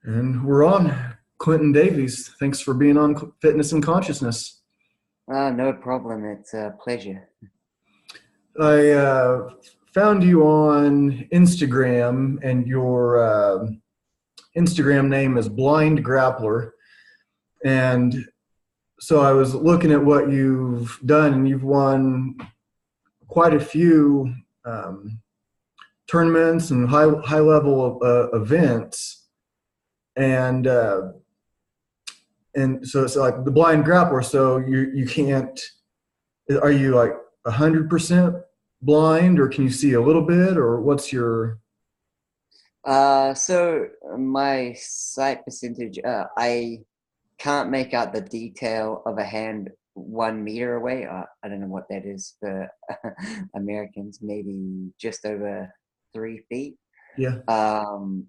And we're on. Clinton Davies, thanks for being on Fitness and Consciousness. No problem. It's a pleasure. I found you on Instagram, and your Instagram name is Blind Grappler. And so I was looking at what you've done, and you've won quite a few um, tournaments and high level events. And so it's like the blind grappler. So you can't. Are you like 100% blind, or can you see a little bit, or what's your? My sight percentage, I can't make out the detail of a hand 1 meter away. I don't know what that is for Americans, maybe just over 3 feet. Yeah. Um,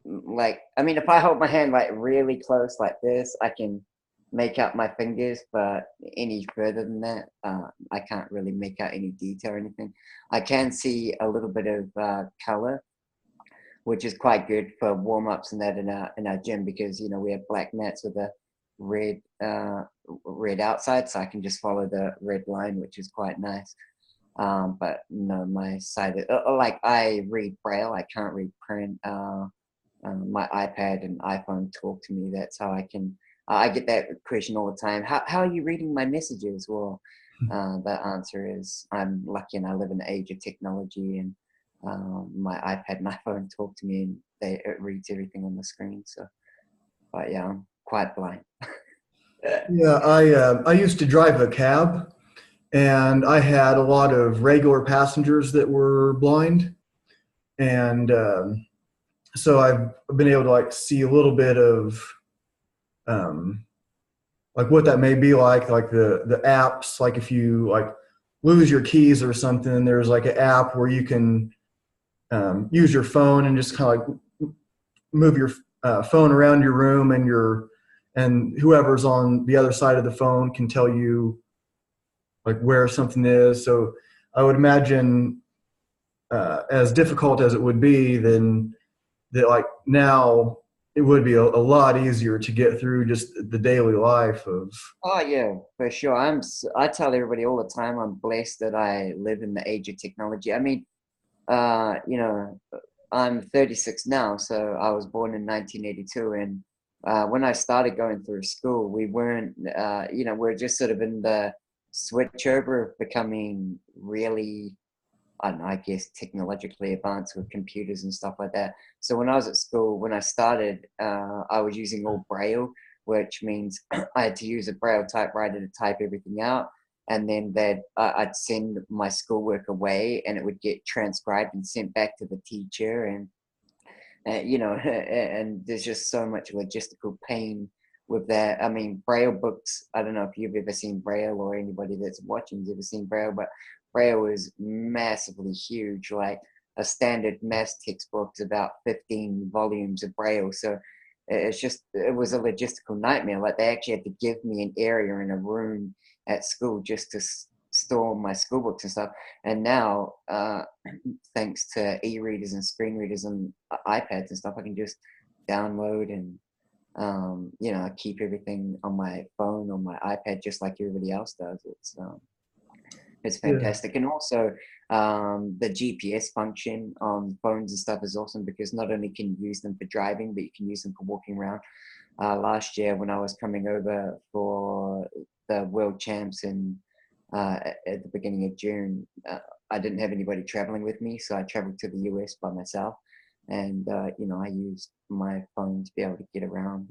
I mean, if I hold my hand like really close like this, I can make out my fingers, but any further than that, I can't really make out any detail or anything. I can see a little bit of color, which is quite good for warm ups and that in our gym, because we have black mats with a red red outside, so I can just follow the red line, which is quite nice. But no, my side, like I read braille, I can't read print. My iPad and iPhone talk to me. That's how I can. I get that question all the time. How are you reading my messages? Well, the answer is I'm lucky and I live in the age of technology, and my iPad and iPhone talk to me, and it reads everything on the screen. So, but yeah, I'm quite blind. Yeah, I used to drive a cab, and I had a lot of regular passengers that were blind, and so I've been able to like see a little bit of um, like what that may be like the apps. Like if you like lose your keys or something, there's like an app where you can use your phone and just kind of like move your phone around your room, and whoever's on the other side of the phone can tell you like where something is. So I would imagine, as difficult as it would be, then that like now it would be a lot easier to get through just the daily life of. Oh yeah, for sure. I tell everybody all the time I'm blessed that I live in the age of technology. I mean, uh, you know, I'm 36 now, so I was born in 1982, and when I started going through school, we weren't, we're just sort of in the switchover of becoming really, I don't know, I guess technologically advanced with computers and stuff like that. So when I was at school, when I started, I was using all Braille, which means I had to use a Braille typewriter to type everything out. And then I'd send my schoolwork away, and it would get transcribed and sent back to the teacher. And there's just so much logistical pain with that. I mean, Braille books, I don't know if you've ever seen Braille, or anybody that's watching's ever seen Braille, but Braille is massively huge. Like a standard math textbook is about 15 volumes of Braille. So it was a logistical nightmare. Like they actually had to give me an area in a room at school just to store my school books and stuff. And now, thanks to e-readers and screen readers and iPads and stuff, I can just download and keep everything on my phone or my iPad just like everybody else does. It's Yeah. fantastic. And also, the GPS function on phones and stuff is awesome, because not only can you use them for driving, but you can use them for walking around. Last year, when I was coming over for the world champs at the beginning of June, I didn't have anybody traveling with me, so I traveled to the US by myself. And I used my phone to be able to get around.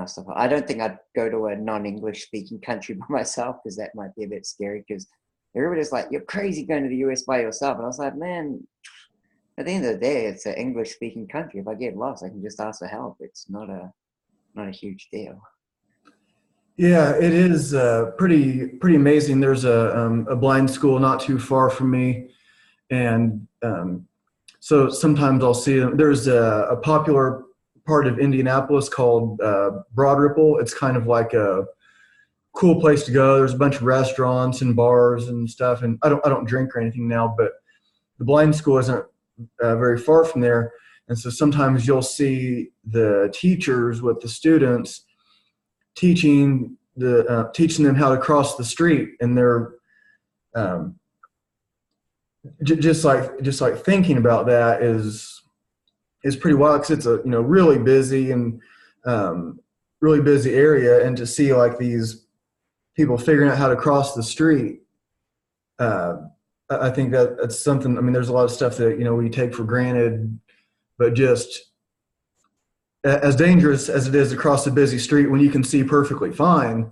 Stuff. I don't think I'd go to a non-English speaking country by myself, because that might be a bit scary. Because everybody's like, "You're crazy going to the US by yourself," and I was like, "Man, at the end of the day, it's an English speaking country. If I get lost, I can just ask for help. It's not a huge deal." Yeah, it is pretty amazing. There's a blind school not too far from me, and so sometimes I'll see them. There's a popular part of Indianapolis called Broad Ripple. It's kind of like a cool place to go. There's a bunch of restaurants and bars and stuff. And I don't drink or anything now, but the blind school isn't very far from there. And so sometimes you'll see the teachers with the students teaching them how to cross the street, and they're um, just like thinking about that is pretty wild, because it's a really busy and really busy area, and to see like these people figuring out how to cross the street. Uh, I think that's something. I mean, there's a lot of stuff that we take for granted, but just as dangerous as it is to cross a busy street when you can see perfectly fine,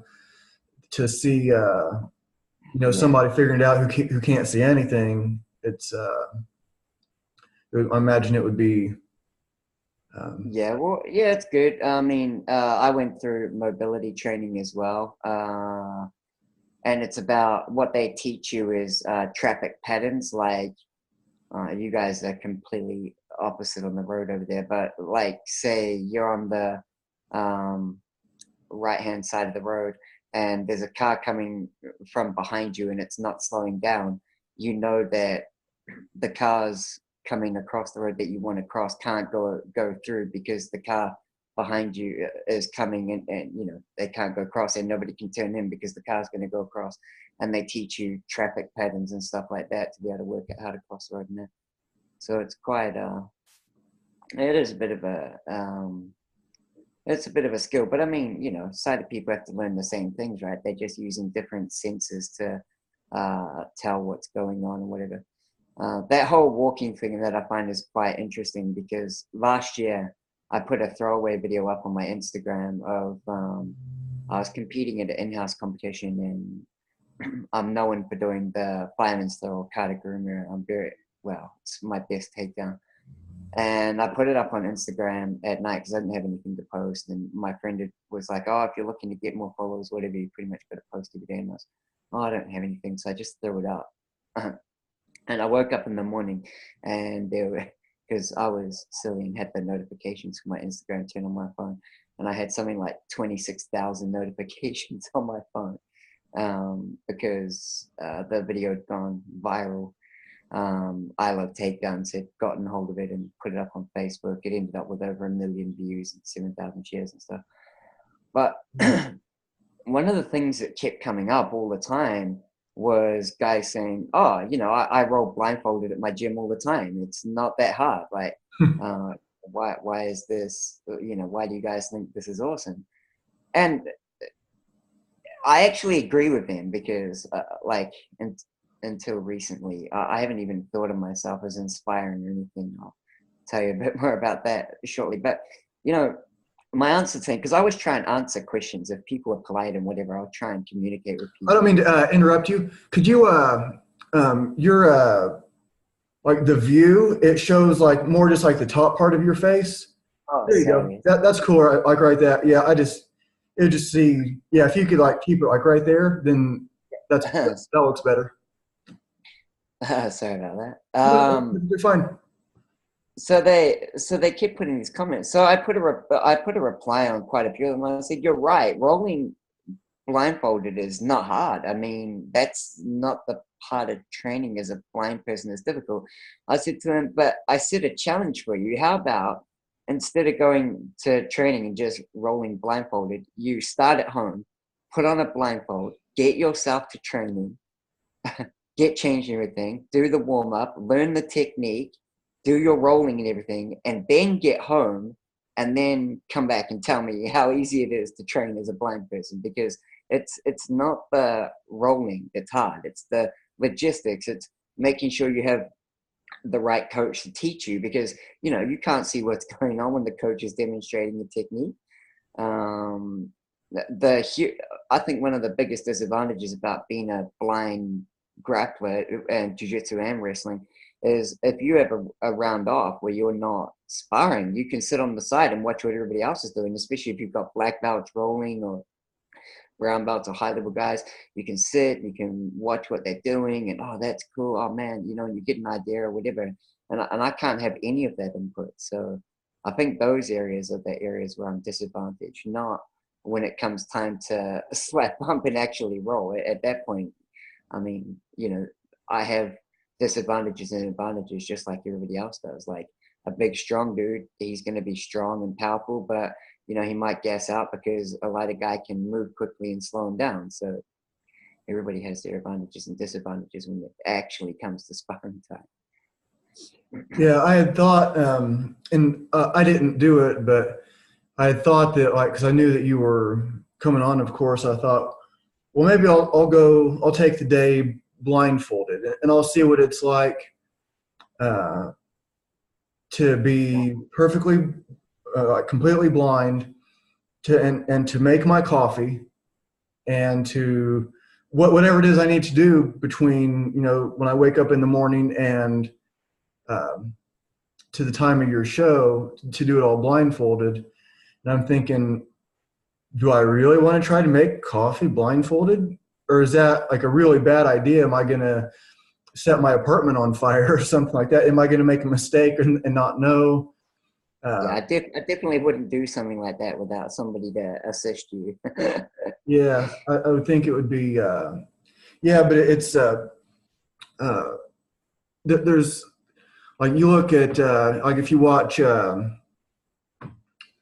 to see Yeah. somebody figuring it out who can't see anything. I imagine it would be. Yeah, well, yeah, it's good. I mean, I went through mobility training as well. And it's about what they teach you is traffic patterns. Like, you guys are completely opposite on the road over there, but like, say you're on the um, right-hand side of the road and there's a car coming from behind you and it's not slowing down, you know that the cars coming across the road that you want to cross can't go through because the car behind you is coming, and they can't go across, and nobody can turn in because the car's going to go across. And they teach you traffic patterns and stuff like that to be able to work out how to cross the road in there. So it's quite it is a bit of a it's a bit of a skill, but I mean, sighted people have to learn the same things, right? They're just using different senses to tell what's going on or whatever. That whole walking thing that I find is quite interesting, because last year I put a throwaway video up on my Instagram of I was competing at an in-house competition, and I'm known for doing the fireman's throw, Kataguruma. I'm very well. It's my best takedown. And I put it up on Instagram at night because I didn't have anything to post. And my friend was like, "Oh, if you're looking to get more followers, whatever, you pretty much got to post every day." And I was, "Oh, I don't have anything," so I just threw it up. And I woke up in the morning, and there were, because I was silly and had the notifications for my Instagram turned on my phone, and I had something like 26,000 notifications on my phone, because the video had gone viral. I Love Takedowns had gotten hold of it and put it up on Facebook. It ended up with over 1 million views and 7,000 shares and stuff. But one of the things that kept coming up all the time was guys saying, "Oh, I roll blindfolded at my gym all the time. It's not that hard. Like, why is this? Why do you guys think this is awesome?" And I actually agree with them, because, until recently, I haven't even thought of myself as inspiring or anything. I'll tell you a bit more about that shortly. But my answer to, because I always try and answer questions. If people are polite and whatever, I'll try and communicate with I don't people. mean to interrupt you. Could you your like the view? It shows like more just like the top part of your face. Oh, There you go. sorry. That's cool. Like right there. Yeah, it just see. Yeah, if you could like keep it like right there, then that looks better. Sorry about that. No, you're fine. So they kept putting these comments. So I put a reply on quite a few of them. I said, "You're right. Rolling blindfolded is not hard. I mean, that's not the part of training as a blind person that's difficult." I said to him, "But I set a challenge for you. How about, instead of going to training and just rolling blindfolded, you start at home, put on a blindfold, get yourself to training, get changed and everything, do the warm up, learn the technique, do your rolling and everything, and then get home and then come back and tell me how easy it is to train as a blind person." Because it's not the rolling that's hard, it's the logistics. It's making sure you have the right coach to teach you, because you can't see what's going on when the coach is demonstrating the technique. um I think one of the biggest disadvantages about being a blind grappler and jiu-jitsu and wrestling is, if you have a round off where you're not sparring, you can sit on the side and watch what everybody else is doing, especially if you've got black belts rolling or brown belts or high level guys. You can sit, you can watch what they're doing, and, "Oh, that's cool. Oh man," you get an idea or whatever. And I can't have any of that input. So I think those areas are the areas where I'm disadvantaged, not when it comes time to slap bump and actually roll. At that point, I mean, I have disadvantages and advantages just like everybody else does. Like, a big, strong dude, he's going to be strong and powerful, but he might gas out because a lighter guy can move quickly and slow him down. So everybody has their advantages and disadvantages when it actually comes to sparring time. Yeah, I had thought, and I didn't do it, but I had thought that, like, because I knew that you were coming on, of course, I thought, well, maybe I'll take the day blindfolded, and I'll see what it's like to be perfectly, completely blind, and to make my coffee, and to whatever it is I need to do between when I wake up in the morning and to the time of your show, to do it all blindfolded. And I'm thinking, do I really want to try to make coffee blindfolded? Or is that like a really bad idea? Am I going to set my apartment on fire or something like that? Am I going to make a mistake and not know? I definitely wouldn't do something like that without somebody to assist you. Yeah, I would think it would be, but it's, there's, like, you look at, like, if you watch,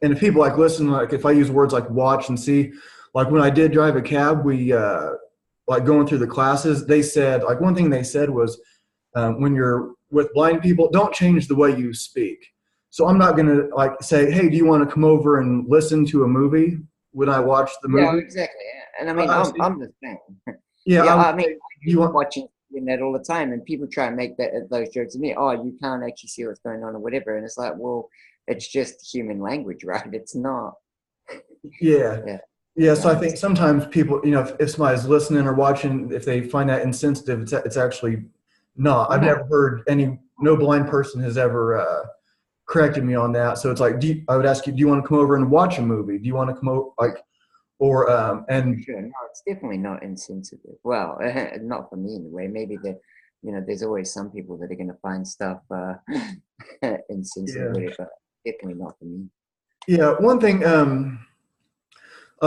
and if people like listen, like if I use words like watch and see, like when I did drive a cab, we, like going through the classes, they said, like one thing they said was, when you're with blind people, don't change the way you speak. So I'm not going to like say, hey, do you want to come over and listen to a movie when I watch the movie? Yeah, exactly. Yeah. And I mean, I'm the same. Yeah, I mean, I'm watching that all the time, and people try and make those jokes to me. Oh, you can't actually see what's going on or whatever. And it's like, well, it's just human language, right? It's not. Yeah. So I think sometimes people, if somebody's listening or watching, if they find that insensitive, it's actually not. I've never heard no blind person has ever corrected me on that. So it's like, I would ask you, do you want to come over and watch a movie? Do you want to come over, and sure, no, it's definitely not insensitive. Well, not for me anyway. Maybe there's always some people that are going to find stuff insensitive with it, but definitely not for me. Yeah, one thing I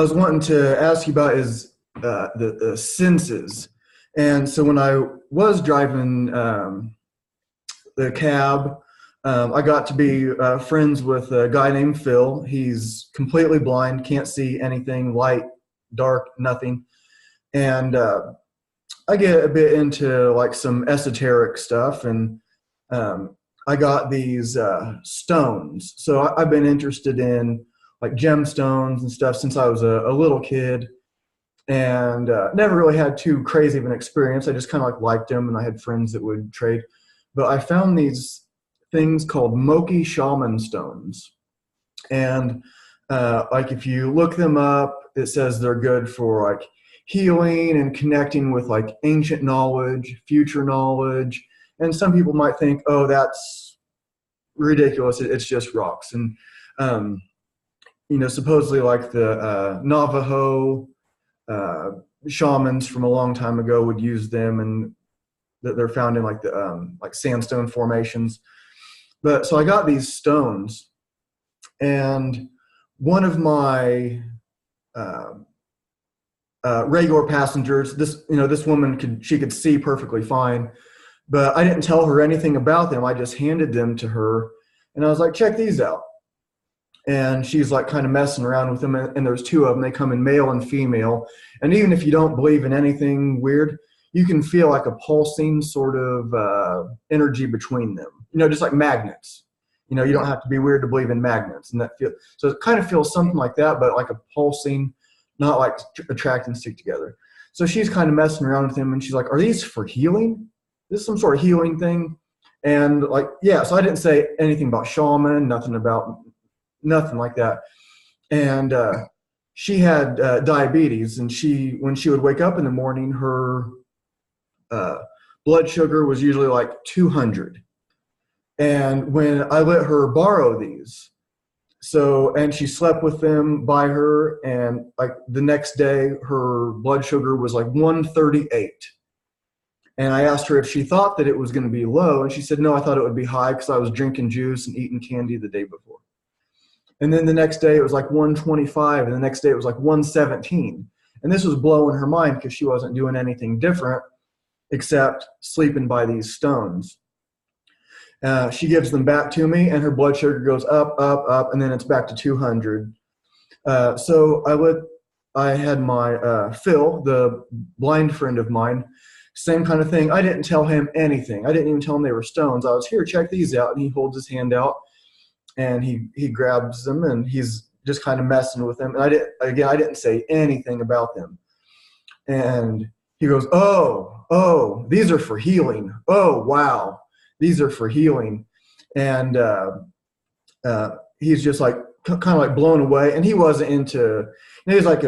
was wanting to ask you about is the senses. And so when I was driving the cab, I got to be friends with a guy named Phil. He's completely blind, can't see anything, light, dark, nothing. And I get a bit into like some esoteric stuff, and I got these stones. So I've been interested in like gemstones and stuff since I was a little kid, and never really had too crazy of an experience. I just kind of like liked them, and I had friends that would trade. But I found these things called Moki shaman stones, and like if you look them up, it says they're good for like healing and connecting with like ancient knowledge, future knowledge. And some people might think, oh, that's ridiculous, it's just rocks. And supposedly like the Navajo shamans from a long time ago would use them, and they're found in like the like sandstone formations. But so I got these stones, and one of my regular passengers, this woman could see perfectly fine, but I didn't tell her anything about them. I just handed them to her, and I was like, check these out. And she's like kind of messing around with them, and there's two of them. They come in male and female, and even if you don't believe in anything weird, you can feel like a pulsing sort of energy between them, just like magnets. You don't have to be weird to believe in magnets. And so it kind of feels something like that, but like a pulsing, not like attract and stick together. So she's kind of messing around with him, and she's like, are these for healing? This is some sort of healing thing? And like, yeah, so I didn't say anything about shaman, nothing like that. And she had diabetes, and when she would wake up in the morning, her blood sugar was usually like 200. And when I let her borrow these, and she slept with them by her, and like the next day her blood sugar was like 138. And I asked her if she thought that it was going to be low, and she said, no, I thought it would be high because I was drinking juice and eating candy the day before. And then the next day it was like 125, and the next day it was like 117. And this was blowing her mind because she wasn't doing anything different except sleeping by these stones. She gives them back to me, and her blood sugar goes up, up, up, and then it's back to 200. So I had my Phil, the blind friend of mine, same kind of thing. I didn't tell him anything. I didn't even tell him they were stones. I was here, check these out, and he holds his hand out, and he grabs them, and he's just kind of messing with them. And I didn't say anything about them. And he goes, oh, these are for healing. Oh, wow, these are for healing. And he's just like kind of like blown away. And he wasn't into. He was like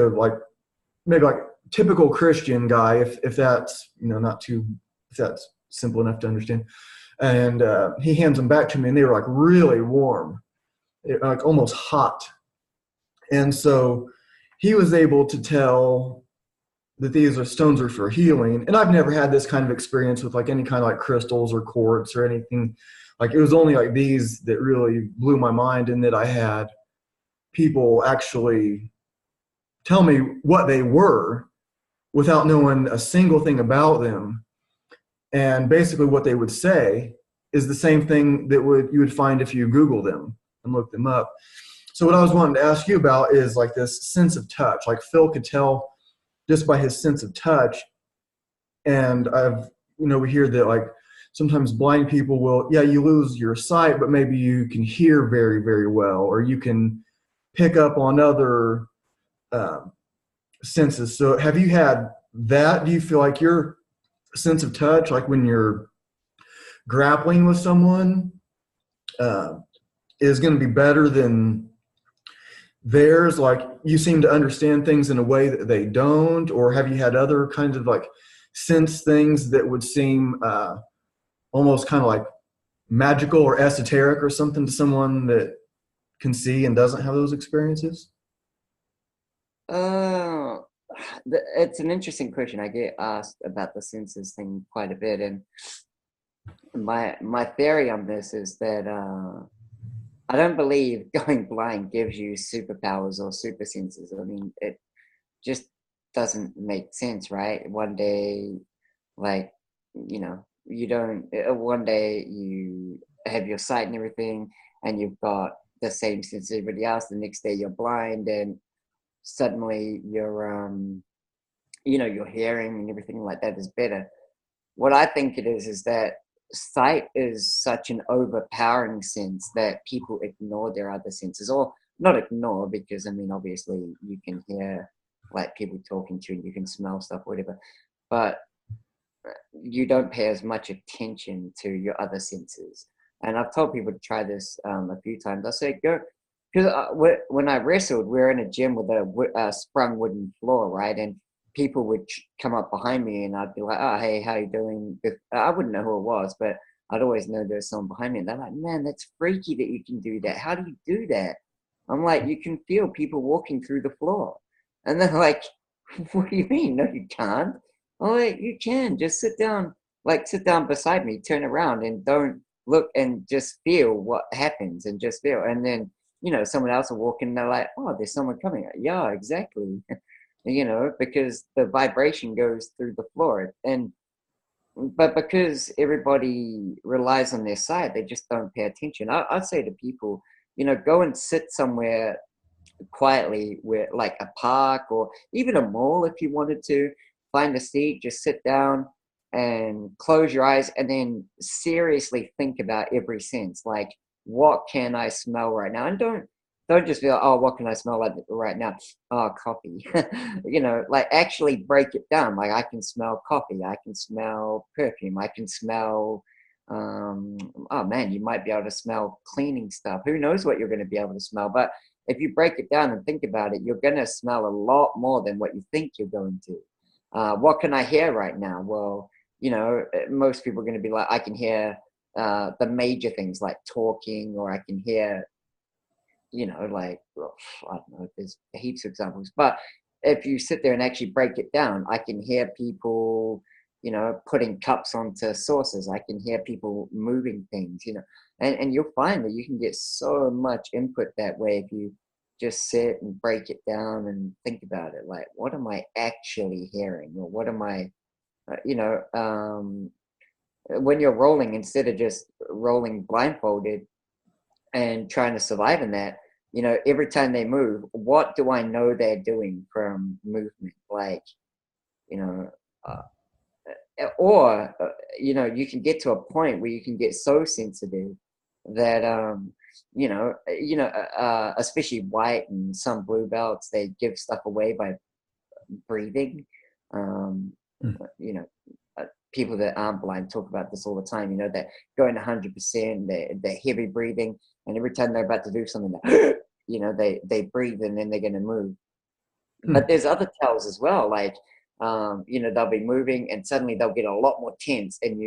maybe like typical Christian guy, if that's not too, if that's simple enough to understand. And he hands them back to me, and they were like really warm, like almost hot. And so he was able to tell that these are stones are for healing. And I've never had this kind of experience with like any kind of like crystals or quartz or anything. Like it was only like these that really blew my mind, and that I had people actually tell me what they were without knowing a single thing about them. And basically what they would say is the same thing that you would find if you Google them and look them up. So what I was wanting to ask you about is like this sense of touch. Like Phil could tell just by his sense of touch. And we hear that like sometimes blind people will, you lose your sight, but maybe you can hear very, very well, or you can pick up on other senses. So have you had that? Do you feel like your sense of touch, like when you're grappling with someone, is going to be better than theirs? Like you seem to understand things in a way that they don't? Or have you had other kinds of like sense things that would seem almost kind of like magical or esoteric or something to someone that can see and doesn't have those experiences? Uh, it's an interesting question. I get asked about the senses thing quite a bit, and my theory on this is that I don't believe going blind gives you superpowers or super senses. I mean, it just doesn't make sense, right? One day, like, you don't, one day you have your sight and everything, and you've got the same sense as everybody else. The next day you're blind, and suddenly your hearing and everything like that is better. What I think it is that sight is such an overpowering sense that people ignore their other senses, or not ignore, because I mean, obviously you can hear like people talking to you, you can smell stuff, whatever, but you don't pay as much attention to your other senses. And I've told people to try this a few times. I say, go, because when I wrestled, we were in a gym with a sprung wooden floor, right? And people would come up behind me, and I'd be like, "Oh, hey, how you doing?" I wouldn't know who it was, but I'd always know there's someone behind me. And they're like, "Man, that's freaky that you can do that. How do you do that?" I'm like, "You can feel people walking through the floor," and they're like, "What do you mean? No, you can't." Oh, wait, you can. Just sit down beside me, turn around, and don't look, and just feel what happens, and just feel. And then someone else will walk in, and they're like, "Oh, there's someone coming." Yeah, exactly. Because the vibration goes through the floor. But because everybody relies on their sight, they just don't pay attention. I'd say to people, go and sit somewhere quietly, where like a park or even a mall, if you wanted to find a seat, just sit down and close your eyes, and then seriously think about every sense. Like, what can I smell right now? And don't just feel, oh, what can I smell like right now? Oh, coffee. Like actually break it down. Like, I can smell coffee, I can smell perfume, I can smell oh man, you might be able to smell cleaning stuff. Who knows what you're going to be able to smell? But if you break it down and think about it, you're going to smell a lot more than what you think you're going to. What can I hear right now? Well, most people are going to be like, I can hear the major things like talking, or I can hear, like, well, I don't know, there's heaps of examples. But if you sit there and actually break it down, I can hear people, putting cups onto saucers. I can hear people moving things, and you'll find that you can get so much input that way if you just sit and break it down and think about it. Like, what am I actually hearing? Or what am I, when you're rolling, instead of just rolling blindfolded and trying to survive in that, you know, every time they move, what do I know they're doing from movement? Like, you know, or you know, you can get to a point where you can get so sensitive that especially white and some blue belts, they give stuff away by breathing. You know, people that aren't blind talk about this all the time. You know, they're going 100%, they're heavy breathing, and every time they're about to do something, you know, they breathe and then they're going to move. But there's other tells as well, like you know, they'll be moving and suddenly they'll get a lot more tense, and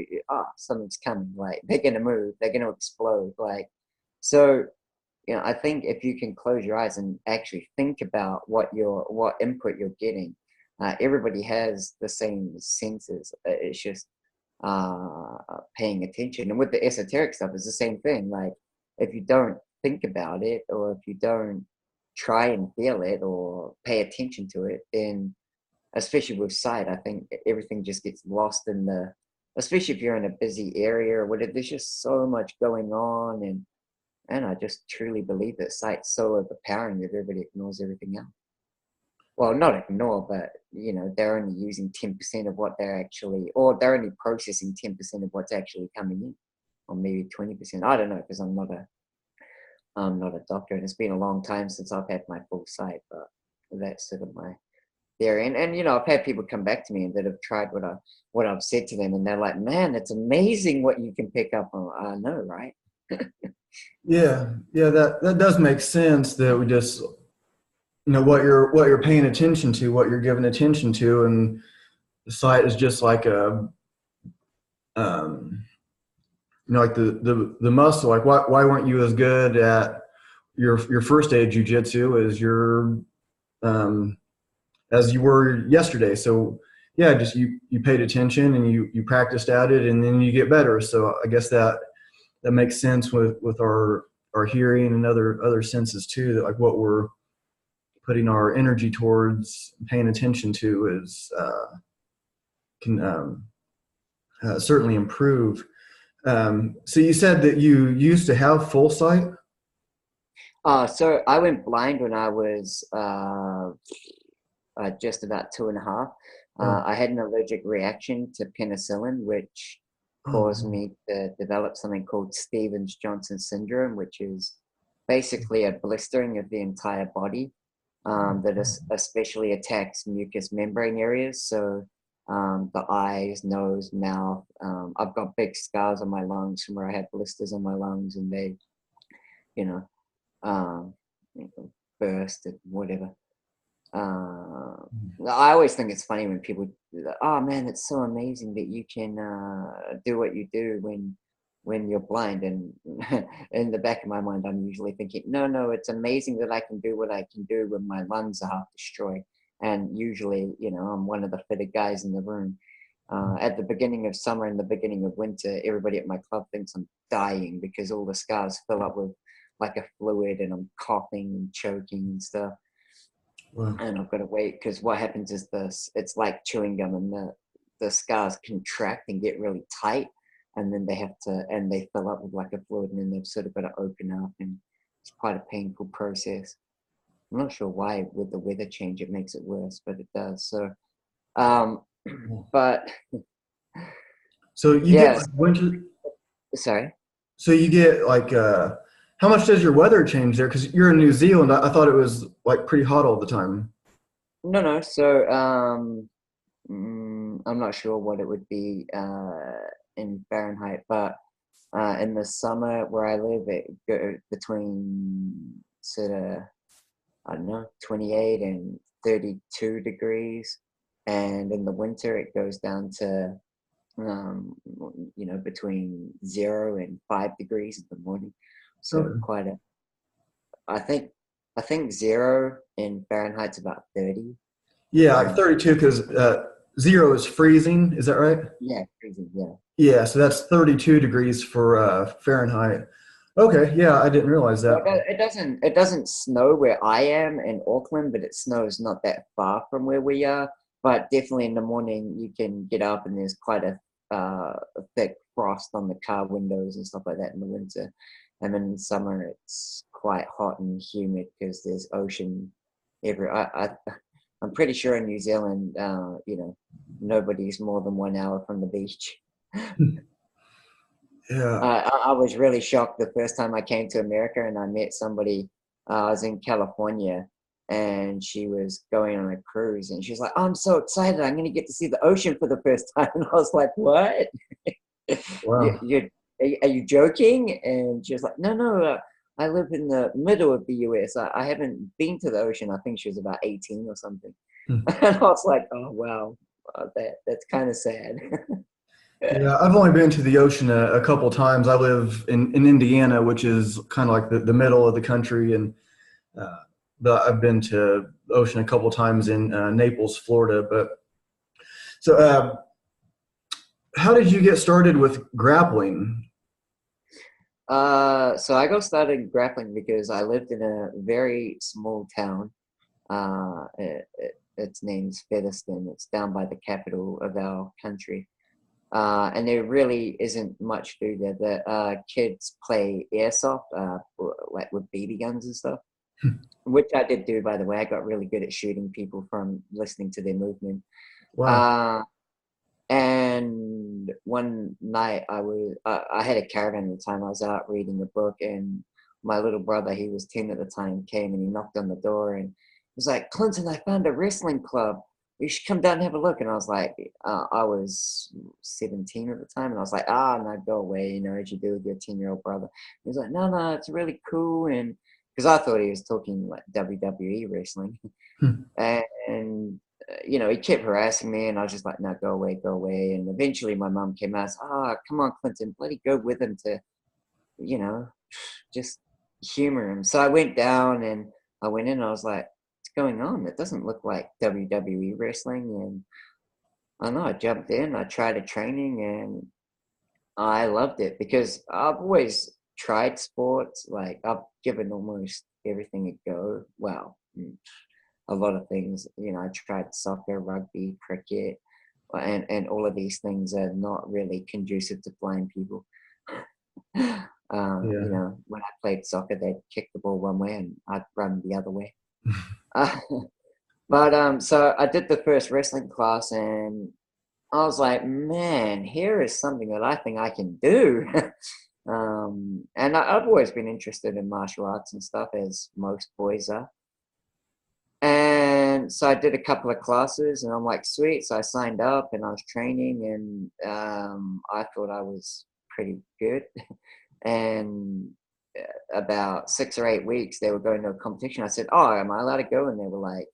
something's coming. Like they're going to move, they're going to explode. Like, so you know, I think if you can close your eyes and actually think about what input you're getting, everybody has the same senses. It's just paying attention. And with the esoteric stuff, it's the same thing. Like if you don't think about it, or if you don't try and feel it or pay attention to it, then especially with sight, I think everything just gets lost in the, especially if you're in a busy area or whatever, there's just so much going on. And I just truly believe that sight's so overpowering that everybody ignores everything else. Well, not ignore, but, you know, they're only using 10% of what they're actually, or they're only processing 10% of what's actually coming in, or maybe 20%. I don't know, because I'm not a doctor, and it's been a long time since I've had my full sight, but that's sort of my theory. And you know, I've had people come back to me and that have tried what I've said to them, and they're like, "Man, it's amazing what you can pick up on." I know, right? Yeah, that does make sense. That we just, you know, what you're paying attention to, what you're giving attention to, and the sight is just like a, you know, like the muscle. Like why weren't you as good at your first day of jiu-jitsu as you were yesterday? So yeah, just you paid attention and you practiced at it, and then you get better. So I guess that makes sense with our hearing and other senses too. That like what we're putting our energy towards, paying attention to, is can certainly improve. So you said that you used to have full sight. So I went blind when I was just about 2.5. I had an allergic reaction to penicillin, which caused me to develop something called Stevens-Johnson syndrome, which is basically a blistering of the entire body that especially attacks mucous membrane areas. So the eyes, nose, mouth. I've got big scars on my lungs from where I had blisters on my lungs, and they, you know, burst and whatever. I always think it's funny when people, oh man, it's so amazing that you can do what you do when you're blind. And in the back of my mind, I'm usually thinking, no, it's amazing that I can do what I can do when my lungs are half destroyed. And usually, you know, I'm one of the fittest guys in the room. At the beginning of summer and the beginning of winter, everybody at my club thinks I'm dying because all the scars fill up with like a fluid, and I'm coughing and choking and stuff. Wow. And I've got to wait, because what happens is it's like chewing gum, and the scars contract and get really tight, and then they fill up with like a fluid, and then they've sort of got to open up, and it's quite a painful process. I'm not sure why with the weather change it makes it worse, but it does. So, but so you get like winter. Sorry. So you get like how much does your weather change there? Because you're in New Zealand. I thought it was like pretty hot all the time. No. So I'm not sure what it would be in Fahrenheit, but in the summer where I live, it goes between sort of, I don't know, 28 and 32 degrees. And in the winter, it goes down to, you know, between 0 and 5 degrees in the morning. So quite a, I think 0 in Fahrenheit's about 30. Yeah, like 32, because 0 is freezing. Is that right? Yeah, freezing, yeah. Yeah, so that's 32 degrees for Fahrenheit. Okay, yeah, I didn't realize that. It doesn't snow where I am in Auckland, but it snows not that far from where we are. But definitely in the morning, you can get up and there's quite a thick frost on the car windows and stuff like that in the winter. And then in summer, it's quite hot and humid because there's ocean I'm pretty sure in New Zealand, nobody's more than 1 hour from the beach. Yeah. I was really shocked the first time I came to America and I met somebody. I was in California and she was going on a cruise and she's like, oh, I'm so excited. I'm going to get to see the ocean for the first time. And I was like, what? Wow. Are you joking? And she was like, no. I live in the middle of the US. I haven't been to the ocean. I think she was about 18 or something. And I was like, oh, wow, that's kind of sad. Yeah, I've only been to the ocean a couple times. I live in Indiana, which is kind of like the middle of the country, and I've been to the ocean a couple times in Naples, Florida. But so, how did you get started with grappling? So I got started grappling because I lived in a very small town. Its name's Featherston. It's down by the capital of our country. And there really isn't much to do there. The kids play airsoft, like with BB guns and stuff, which I did do, by the way. I got really good at shooting people from listening to their movement. Wow. And one night I had a caravan at the time. I was out reading a book, and my little brother, he was 10 at the time, came and he knocked on the door and he was like, Clinton, I found a wrestling club. You should come down and have a look. And I was like, I was 17 at the time. And I was like, no, go away, as you do with your 10-year-old brother. He was like, no, it's really cool. And because I thought he was talking like WWE wrestling. And he kept harassing me. And I was just like, no, go away, go away. And eventually my mom came out and said, come on, Clinton, bloody go with him to, just humor him. So I went down and I went in and I was like, going on? It doesn't look like WWE wrestling. And I know I jumped in, I tried a training and I loved it because I've always tried sports. Like I've given almost everything a go. Well, a lot of things, I tried soccer, rugby, cricket, and all of these things are not really conducive to blind people. Yeah. When I played soccer, they'd kick the ball one way and I'd run the other way. But so I did the first wrestling class and I was like, man, here is something that I think I can do. And I've always been interested in martial arts and stuff, as most boys are. And so I did a couple of classes and I'm like, sweet. So I signed up and I was training and I thought I was pretty good. And about 6 or 8 weeks, they were going to a competition. I said, oh, am I allowed to go? And they were like,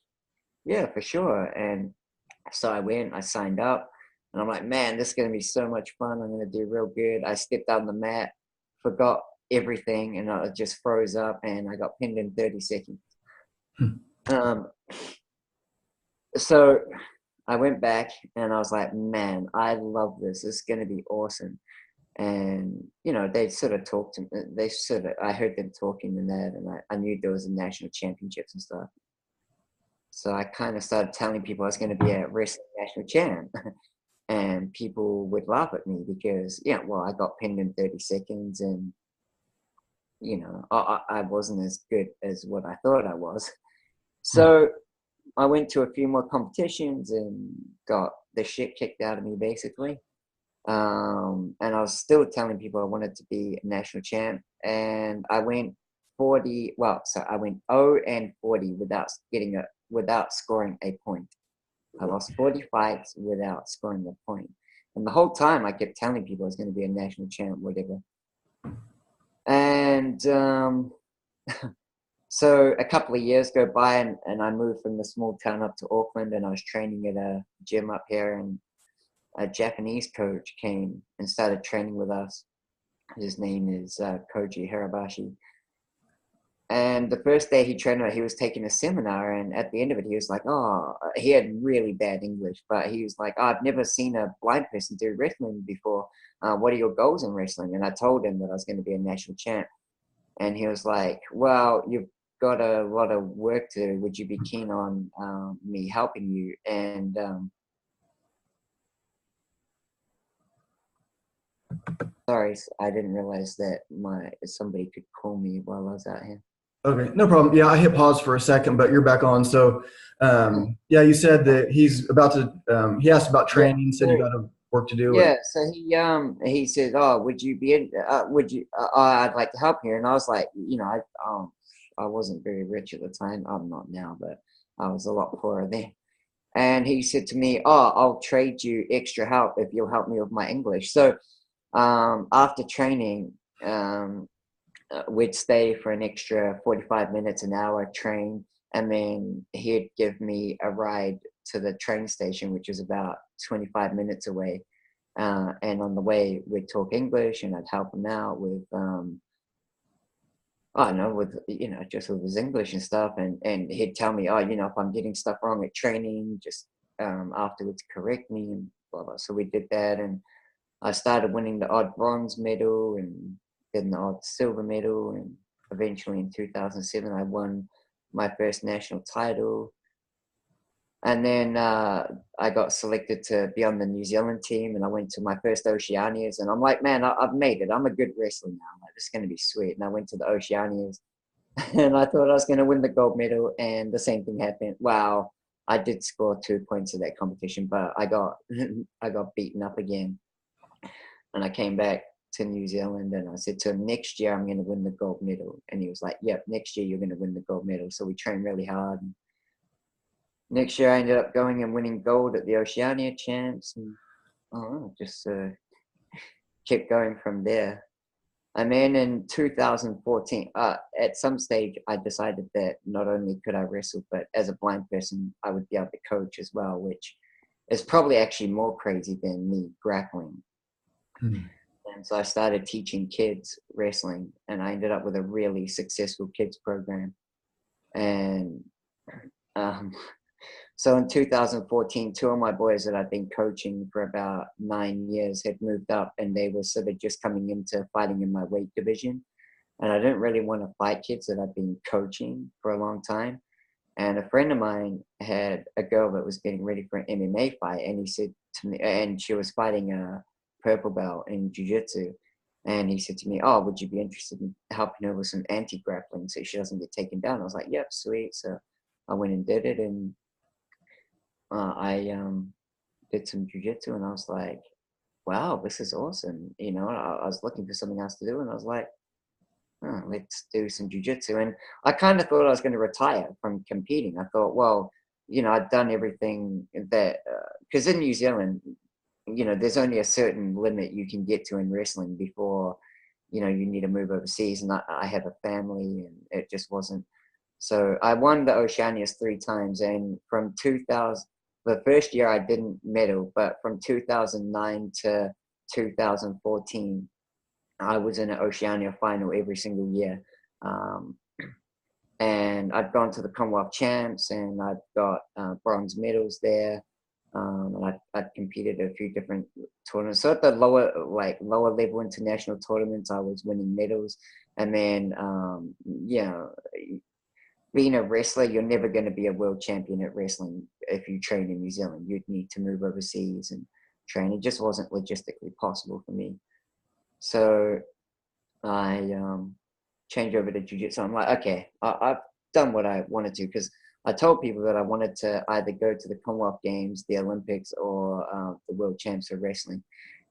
yeah, for sure. And so I went, I signed up, and I'm like, man, this is going to be so much fun. I'm going to do real good. I stepped on the mat, forgot everything, and I just froze up, and I got pinned in 30 seconds. So I went back, and I was like, man, I love this. It's going to be awesome. And they sort of talked to me. I heard them talking and that, and I knew there was a national championships and stuff. So I kind of started telling people I was going to be a wrestling national champ, and people would laugh at me because I got pinned in 30 seconds, and I wasn't as good as what I thought I was. So I went to a few more competitions and got the shit kicked out of me basically. And I was still telling people I wanted to be a national champ, and I went 40. Well, so I went 0-40 without scoring a point. I lost 40 fights without scoring a point, and the whole time I kept telling people I was going to be a national champ, whatever. And so a couple of years go by, and I moved from the small town up to Auckland, and I was training at a gym up here, and a Japanese coach came and started training with us. His name is Koji Hirabashi. And the first day he trained, he was taking a seminar, and at the end of it, he was like, he had really bad English, but he was like, I've never seen a blind person do wrestling before. What are your goals in wrestling? And I told him that I was going to be a national champ. And he was like, well, you've got a lot of work to do. Would you be keen on me helping you? And Sorry, I didn't realize that somebody could call me while I was out here. Okay, no problem. Yeah, I hit pause for a second, but you're back on. So, yeah, you said that he's about to. He asked about Yeah. training. Said you So, got work to do, and yeah. So he said, "Oh, would you be in? Would you? I'd like to help here." And I was like, I wasn't very rich at the time. I'm not now, but I was a lot poorer then. And he said to me, "Oh, I'll trade you extra help if you'll help me with my English." So after training, we'd stay for an extra 45 minutes, an hour, train, and then he'd give me a ride to the train station, which was about 25 minutes away. And on the way, we'd talk English, and I'd help him out with, I don't know, with just with his English and stuff. And he'd tell me, oh, if I'm getting stuff wrong at training, just afterwards correct me and blah blah. So we did that, and I started winning the odd bronze medal and then the odd silver medal. And eventually in 2007, I won my first national title. And then I got selected to be on the New Zealand team, and I went to my first Oceanias. And I'm like, man, I've made it. I'm a good wrestler now. Like, this is going to be sweet. And I went to the Oceanias, and I thought I was going to win the gold medal, and the same thing happened. Wow, I did score 2 points in that competition, but I got I got beaten up again. And I came back to New Zealand, and I said to him, next year I'm going to win the gold medal. And he was like, yep, next year you're going to win the gold medal. So we trained really hard. And next year I ended up going and winning gold at the Oceania champs. And just kept going from there. I mean, in 2014, at some stage, I decided that not only could I wrestle, but as a blind person, I would be able to coach as well, which is probably actually more crazy than me grappling. hmm. And so I started teaching kids wrestling, and I ended up with a really successful kids program. And um, so in 2014, two of my boys that I'd been coaching for about 9 years had moved up, and they were sort of just coming into fighting in my weight division. And I didn't really want to fight kids that I'd been coaching for a long time. And a friend of mine had a girl that was getting ready for an MMA fight, and he said to me, and she was fighting a purple belt in Jiu-Jitsu. And he said to me, "Oh, would you be interested in helping her with some anti-grappling so she doesn't get taken down?" I was like, "Yep, sweet." So I went and did it, and I did some Jiu-Jitsu, and I was like, "Wow, this is awesome." I was looking for something else to do, and I was like, let's do some jujitsu. And I kind of thought I was going to retire from competing. I thought, well, I'd done everything that, because in New Zealand, there's only a certain limit you can get to in wrestling before, you need to move overseas. And I have a family, and it just wasn't. So I won the Oceanias 3 times. And from 2000, the first year I didn't medal, but from 2009 to 2014, I was in an Oceania final every single year. Um, and I'd gone to the Commonwealth Champs, and I'd got bronze medals there. And I'd competed at a few different tournaments. So at the lower level international tournaments, I was winning medals. And then, being a wrestler, you're never going to be a world champion at wrestling if you train in New Zealand. You'd need to move overseas and train. It just wasn't logistically possible for me. So I changed over to jiu-jitsu. I'm like, okay, I've done what I wanted to, because I told people that I wanted to either go to the Commonwealth Games, the Olympics, or the World Champs of Wrestling.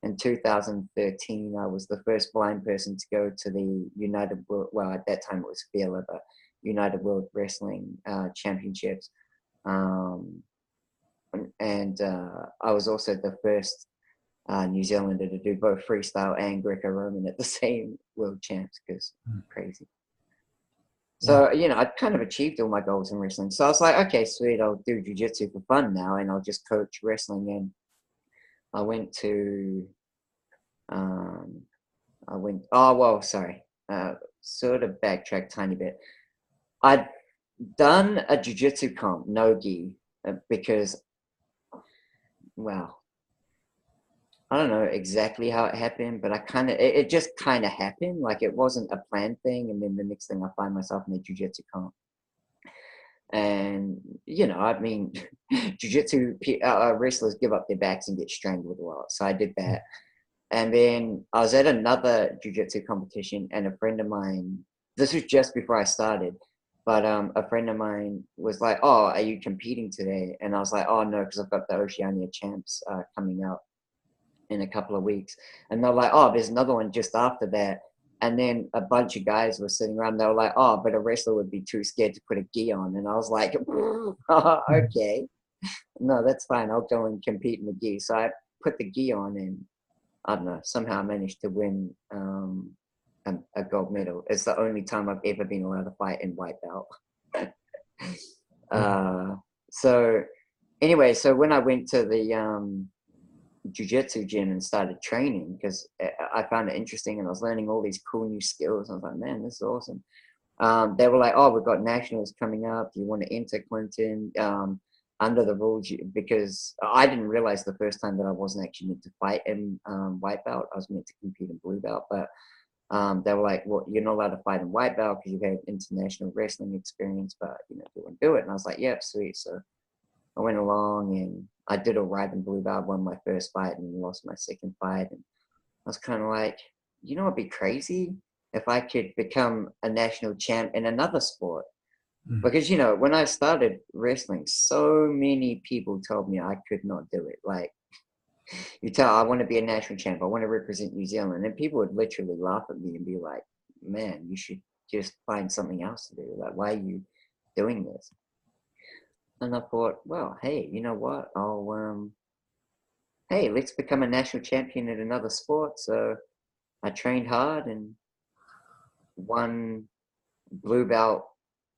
In 2013, I was the first blind person to go to the United World, well, at that time it was FILA, but United World Wrestling Championships. And I was also the first New Zealander to do both freestyle and Greco-Roman at the same world champs, because crazy. So, I'd kind of achieved all my goals in wrestling. So I was like, okay, sweet, I'll do jiu-jitsu for fun now, and I'll just coach wrestling. And I went to, sort of backtrack tiny bit. I'd done a jiu-jitsu comp, no-gi, because, wow, I don't know exactly how it happened, but it just kind of happened. Like, it wasn't a planned thing. And then the next thing I find myself in a jiu-jitsu comp. And, I mean, jiu-jitsu wrestlers give up their backs and get strangled a lot. So I did that. And then I was at another jiu-jitsu competition, and a friend of mine, this was just before I started, but a friend of mine was like, "Oh, are you competing today?" And I was like, "Oh, no, because I've got the Oceania champs coming out in a couple of weeks." And they're like, "Oh, there's another one just after that." And then a bunch of guys were sitting around. They were like, "Oh, but a wrestler would be too scared to put a gi on." And I was like, "Okay, no, that's fine. I'll go and compete in the gi." So I put the gi on, and I don't know, somehow I managed to win a gold medal. It's the only time I've ever been allowed to fight in white belt. So anyway, so when I went to the jiu-jitsu gym and started training, because I found it interesting and I was learning all these cool new skills. I was like, man, this is awesome. They were like, "Oh, we've got nationals coming up. Do you want to enter, Clinton?" Under the rules, because I didn't realize the first time that I wasn't actually meant to fight in white belt. I was meant to compete in blue belt, but they were like, "Well, you're not allowed to fight in white belt because you've had international wrestling experience, but you know, you want to do it." And I was like, "Yep, sweet." So I went along and I did all right in blue belt. Won my first fight and lost my second fight, and I was kind of like, you know, it'd be crazy if I could become a national champ in another sport. Because, you know, when I started wrestling, so many people told me I could not do it. Like, you tell, I want to be a national champ, I want to represent New Zealand. And people would literally laugh at me and be like, man, you should just find something else to do. Like, why are you doing this? And I thought, well, hey, you know what? Hey, let's become a national champion in another sport. So I trained hard and won blue belt.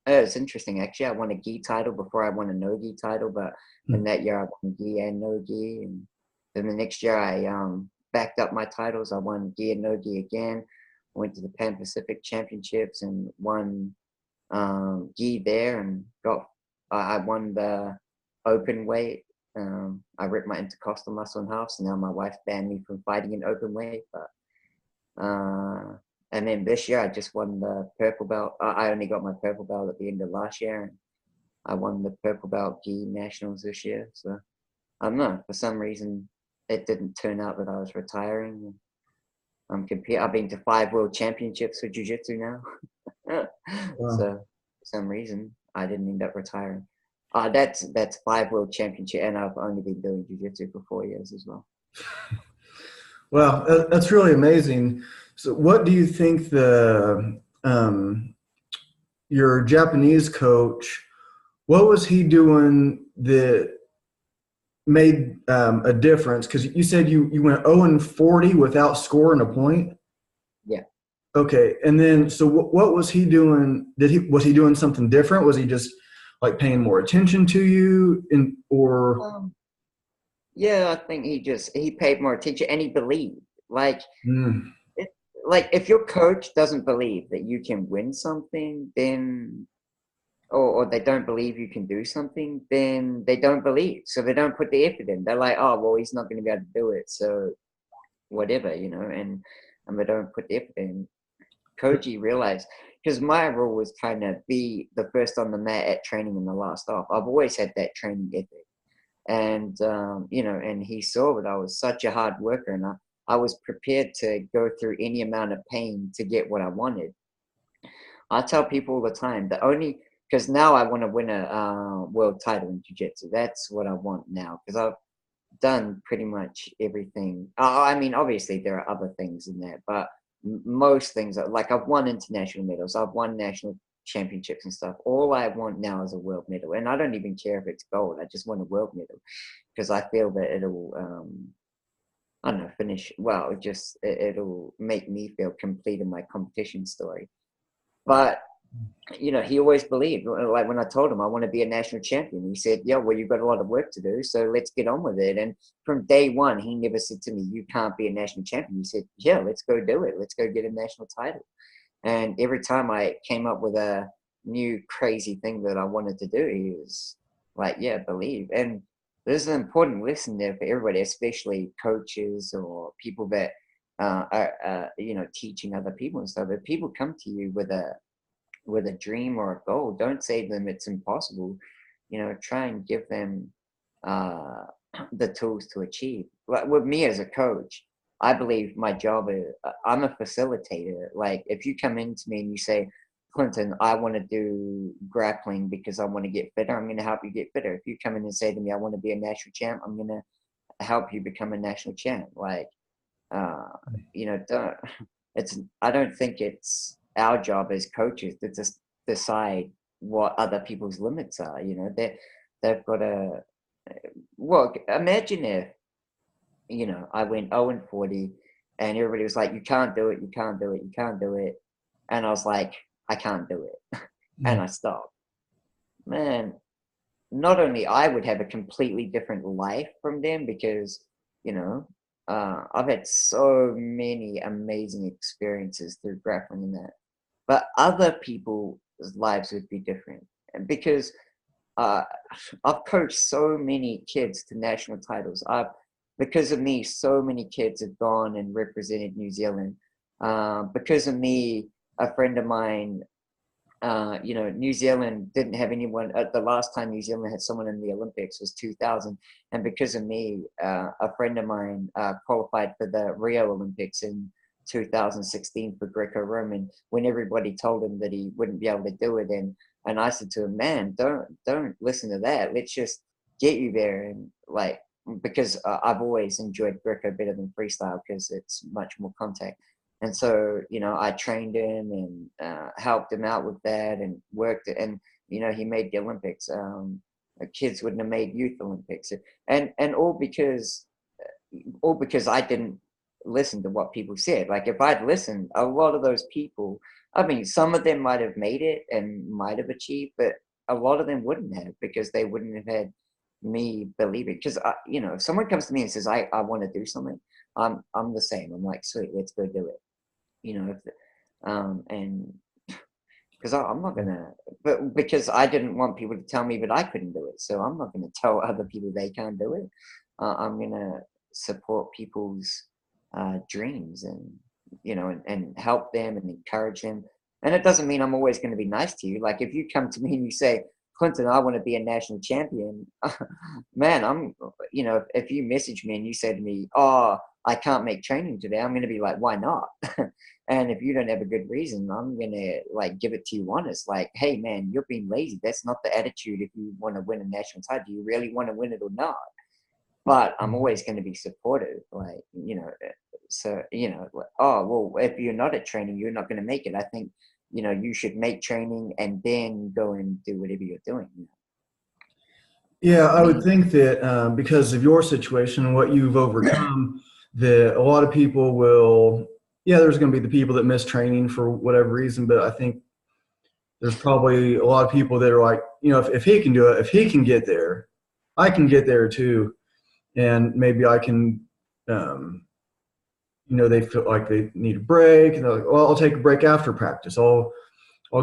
It's interesting, actually. I won a gi title before I won a no gi title, but in that year I won gi and no gi. And then the next year I backed up my titles. I won gi and no gi again. Went to the Pan Pacific Championships and won gi there, and I won the open weight. I ripped my intercostal muscle in half, so now my wife banned me from fighting in open weight. But and then this year I just won the purple belt. I only got my purple belt at the end of last year, and I won the purple belt gi nationals this year. So I don't know, for some reason it didn't turn out that I was retiring. I've been to 5 world championships for jiu-jitsu now. Wow. So for some reason I didn't end up retiring. That's 5 world championship, and I've only been doing jiu-jitsu for 4 years as well. Wow, that's really amazing. So, what do you think your Japanese coach? What was he doing that made a difference? Because you said you went 0-40 without scoring a point. Yeah. Okay, and then so what was he doing? Was he doing something different? Was he just like paying more attention to you, or? Yeah, I think he paid more attention and he believed. Like, Mm, if, like if your coach doesn't believe that you can win something, then or they don't believe you can do something, then they don't believe. So they don't put the effort in. They're like, "Oh, well, he's not going to be able to do it, so whatever, you know." And they don't put the effort in. Koji realized, because my rule was kind of be the first on the mat at training and the last off. I've always had that training ethic. And you know, and he saw that I was such a hard worker, and I was prepared to go through any amount of pain to get what I wanted. I tell people all the time the only because now I want to win a world title in jiu-jitsu. That's what I want now, because I've done pretty much everything. I mean, obviously there are other things in there, but most things are like I've won international medals, I've won national championships and stuff. All I want now is a world medal, and I don't even care if it's gold. I just want a world medal because I feel that it'll, I don't know, finish well. It'll make me feel complete in my competition story. But you know, he always believed. Like when I told him I want to be a national champion, he said, "Yeah, well, you've got a lot of work to do, so let's get on with it." And from day one, he never said to me, "You can't be a national champion." He said, "Yeah, let's go do it. Let's go get a national title." And every time I came up with a new crazy thing that I wanted to do, he was like, "Yeah, believe." And there's an important lesson there for everybody, especially coaches or people that are, you know, teaching other people and stuff. If people come to you with a dream or a goal, don't say to them it's impossible. You know, try and give them uh, the tools to achieve. Like with me as a coach, I believe my job is, I'm a facilitator. Like, if you come into me and you say, Clinton, I want to do grappling because I want to get fitter, I'm going to help you get fitter. If you come in and say to me, I want to be a national champ, I'm going to help you become a national champ. Like, uh, don't, I don't think it's our job as coaches to just decide what other people's limits are. They've got to, well, imagine if, I went 0-40 and everybody was like, you can't do it, you can't do it, you can't do it. And I was like, I can't do it. And I stopped. Man, not only I would have a completely different life from them because, I've had so many amazing experiences through grappling and that, but other people's lives would be different. And because I've coached so many kids to national titles. Because of me, so many kids have gone and represented New Zealand. Because of me, a friend of mine, New Zealand didn't have anyone. The last time New Zealand had someone in the Olympics was 2000, and because of me, a friend of mine qualified for the Rio Olympics in 2016 for Greco-Roman. When everybody told him that he wouldn't be able to do it, and I said to him, man, don't listen to that. Let's just get you there. And like, because I've always enjoyed Greco better than freestyle because it's much more contact. And so, I trained him and helped him out with that and worked it. And, he made the Olympics. Kids wouldn't have made youth Olympics. And all because I didn't listen to what people said. Like, if I'd listened, a lot of those people, I mean, some of them might have made it and might have achieved, but a lot of them wouldn't have because they wouldn't have had me believing. Because, if someone comes to me and says, I want to do something, I'm the same. I'm like, sweet, let's go do it. And because I'm not gonna, but because I didn't want people to tell me that I couldn't do it, so I'm not gonna tell other people they can't do it. I'm gonna support people's dreams and and help them and encourage them. And it doesn't mean I'm always going to be nice to you. Like, if you come to me and you say, Clinton, I want to be a national champion, man, if you message me and you say to me, oh, I can't make training today, I'm going to be like, why not? And if you don't have a good reason, I'm going to like give it to you honest. Like, hey, man, you're being lazy. That's not the attitude if you want to win a national title. Do you really want to win it or not? But I'm always going to be supportive. Like, so, oh, well, if you're not at training, you're not going to make it. I think, you should make training and then go and do whatever you're doing. Yeah, I would think that because of your situation and what you've overcome, that a lot of people will, there's going to be the people that miss training for whatever reason, but I think there's probably a lot of people that are like, if he can do it, if he can get there, I can get there too. And maybe I can, they feel like they need a break, and they're like, well, I'll take a break after practice. I'll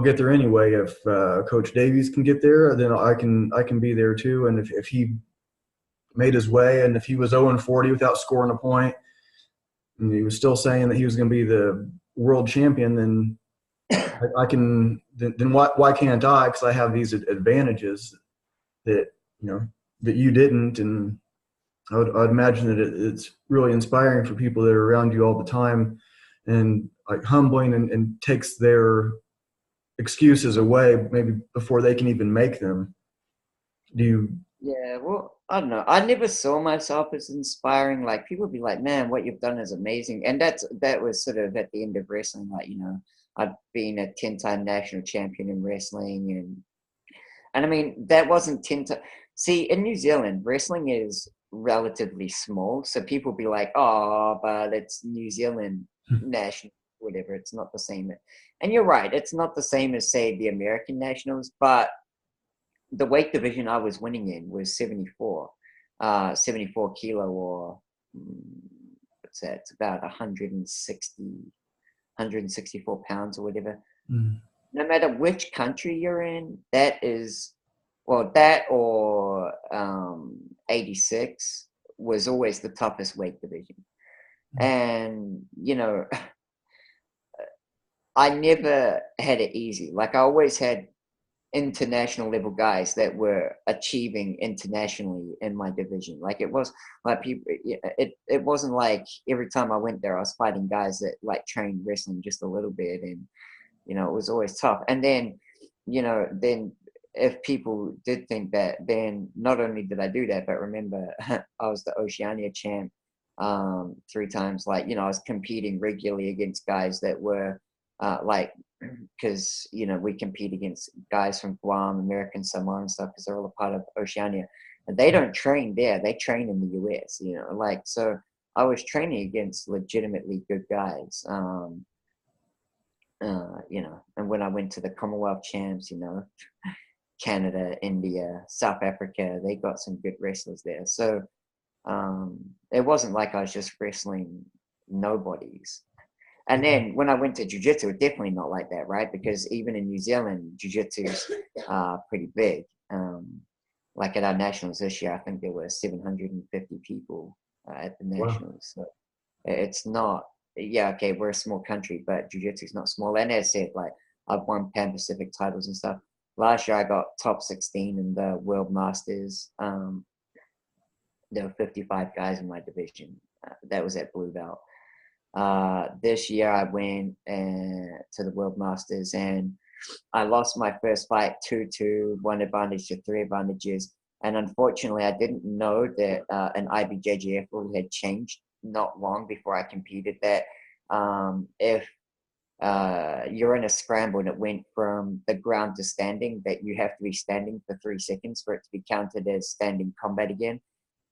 get there anyway. If Coach Davies can get there, then I can be there too. And if he made his way, and if he was 0-40 without scoring a point, and he was still saying that he was going to be the world champion, then I can. Then why can't I? Because I have these advantages that that you didn't, and I'd imagine that it's really inspiring for people that are around you all the time, and like humbling, and takes their excuses away maybe before they can even make them. Yeah, well, I don't know. I never saw myself as inspiring. Like, people be like, man, what you've done is amazing. And that was sort of at the end of wrestling. Like, I'd been a 10-time national champion in wrestling, and I mean, that wasn't 10 times. See, in New Zealand, wrestling is relatively small. So people be like, oh, but it's New Zealand national, whatever. It's not the same. And you're right. It's not the same as, say, the American nationals, but the weight division I was winning in was 74 kilo, or what's that? It's about 164 pounds or whatever. No matter which country you're in, that or 86 was always the toughest weight division. And, I never had it easy. Like, I always had international level guys that were achieving internationally in my division. Like it was like people, it wasn't like every time I went there, I was fighting guys that like trained wrestling just a little bit, and you know, it was always tough. And then, you know, then if people did think that, then not only did I do that, but remember, I was the Oceania champ 3 times. Like, you know, I was competing regularly against guys that were like, because, you know, we compete against guys from Guam, American Samoa and stuff, because they're all a part of Oceania. And they don't train there, they train in the US, you know, like, so I was training against legitimately good guys. You know, and when I went to the Commonwealth champs, you know, Canada, India, South Africa, they got some good wrestlers there. So it wasn't like I was just wrestling nobodies. And then when I went to Jiu-Jitsu, definitely not like that, right? Because even in New Zealand, Jiu-Jitsu's pretty big. Like at our nationals this year, I think there were 750 people at the nationals. Wow. So it's not, yeah, okay, we're a small country, but Jiu-Jitsu is not small. And as I said, like, I've won Pan Pacific titles and stuff. Last year, I got top 16 in the World Masters. There were 55 guys in my division. That was at blue belt. This year, I went to the World Masters, and I lost my first fight 2-2, 1 advantage to 3 advantages. And unfortunately, I didn't know that an IBJJF rule had changed not long before I competed, that if you're in a scramble and it went from the ground to standing, that you have to be standing for 3 seconds for it to be counted as standing combat again.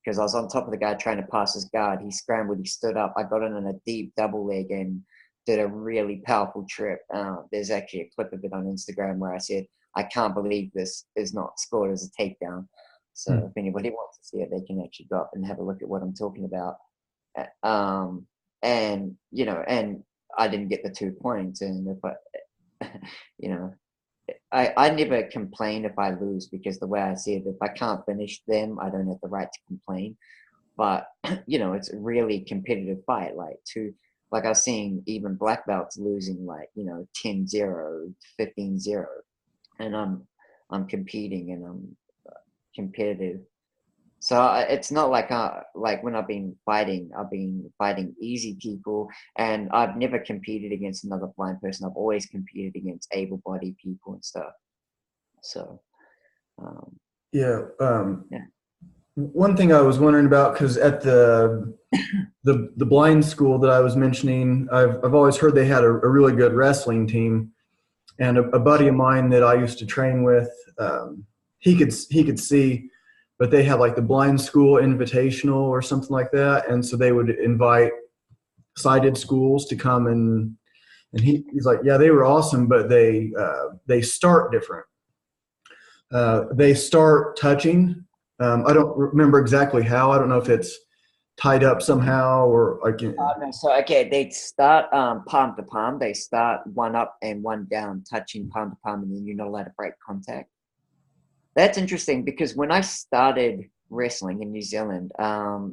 Because I was on top of the guy trying to pass his guard. He scrambled, he stood up. I got in on a deep double leg and did a really powerful trip. There's actually a clip of it on Instagram where I said, I can't believe this is not scored as a takedown. So if anybody wants to see it, they can actually go up and have a look at what I'm talking about. And, you know, and I didn't get the 2 points. And if I, you know, I never complain if I lose, because the way I see it, if I can't finish them, I don't have the right to complain. But, you know, it's a really competitive fight. Like I was seeing even black belts losing, like, you know, 10-0, 15-0. And I'm competing and I'm competitive. So it's not like when I've been fighting easy people, and I've never competed against another blind person. I've always competed against able-bodied people and stuff. So, yeah. One thing I was wondering about, because at the blind school that I was mentioning, I've always heard they had a really good wrestling team, and a buddy of mine that I used to train with, he could see. But they had like the blind school invitational or something like that. And so they would invite sighted schools to come, and he's like, yeah, they were awesome, but they start different. They start touching. I don't remember exactly how. I don't know if it's tied up somehow or I can. So, okay, they start palm to palm. They start one up and one down, touching palm to palm, and then you're not allowed to break contact. That's interesting, because when I started wrestling in New Zealand,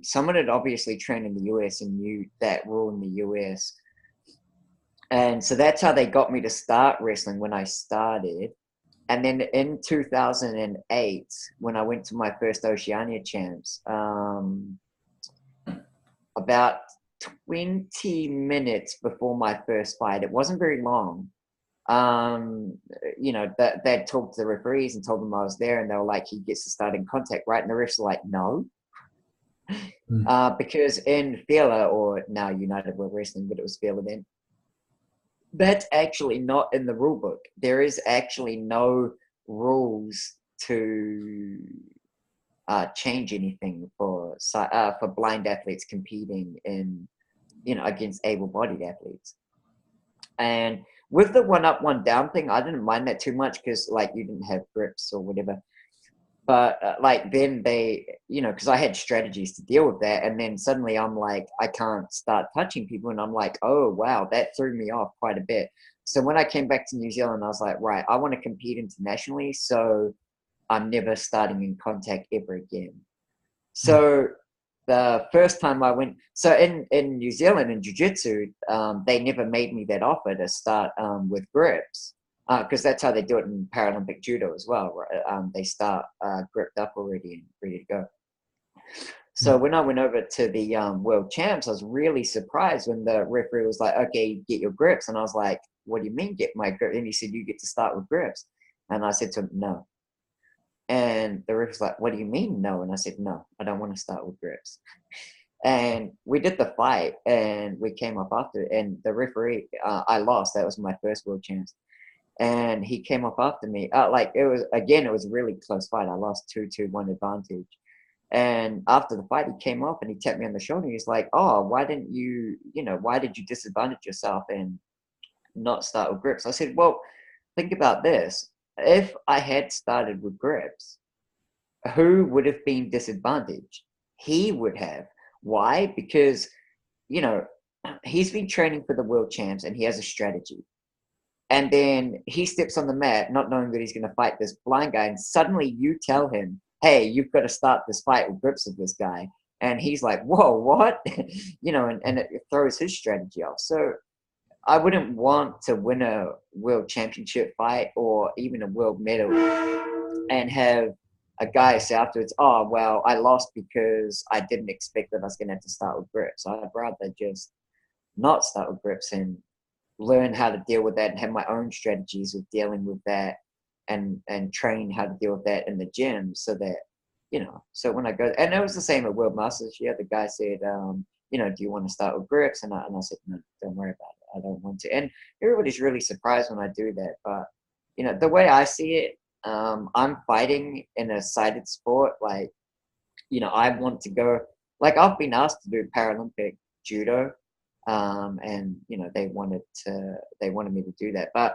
someone had obviously trained in the US and knew that rule in the US. And so that's how they got me to start wrestling when I started. And then in 2008, when I went to my first Oceania champs, about 20 minutes before my first fight, it wasn't very long, you know, that they'd talked to the referees and told them I was there, and they were like, he gets to start in contact, right? And the refs were like, no. Because in Fela, or now United World Wrestling, but it was Fela then, that's actually not in the rule book. There is actually no rules to change anything for blind athletes competing in, you know, against able-bodied athletes. And with the one up, one down thing, I didn't mind that too much, because like you didn't have grips or whatever. But like then they, you know, because I had strategies to deal with that, and then suddenly I'm like, I can't start touching people, and I'm like, oh wow, that threw me off quite a bit. So when I came back to New Zealand, I was like, right, I want to compete internationally, so I'm never starting in contact ever again. So the first time I went, so in New Zealand in Jiu-Jitsu, they never made me that offer to start with grips. because that's how they do it in Paralympic judo as well. Right? They start gripped up already and ready to go. So when I went over to the world champs, I was really surprised when the referee was like, "Okay, get your grips," and I was like, "What do you mean get my grip?" And he said, "You get to start with grips," and I said to him, "No." And the ref was like, "What do you mean no?" And I said, "No, I don't want to start with grips." And we did the fight, and we came up after, and the referee, I lost. That was my first world champs, and he came up after me. Like it was again, it was a really close fight. I lost 2-1 advantage. And after the fight, he came up and he tapped me on the shoulder. He's like, "Oh, why didn't you, why did you disadvantage yourself and not start with grips?" I said, "Well, think about this. If I had started with grips, who would have been disadvantaged? He would have. Why? Because, you know, he's been training for the world champs and he has a strategy. And then he steps on the mat, not knowing that he's going to fight this blind guy. And suddenly you tell him, hey, you've got to start this fight with grips with this guy. And he's like, whoa, what? And it throws his strategy off. So I wouldn't want to win a world championship fight or even a world medal and have a guy say afterwards, "Oh, well, I lost because I didn't expect that I was going to have to start with grips." I'd rather just not start with grips and learn how to deal with that and have my own strategies of dealing with that and train how to deal with that in the gym so that, so when I go, and it was the same at World Masters. Yeah, the guy said, do you want to start with grips? And I said, no, don't worry about it. I don't want to. And everybody's really surprised when I do that. But, the way I see it, I'm fighting in a sided sport. Like, I want to go, like I've been asked to do Paralympic judo. And, they wanted me to do that, but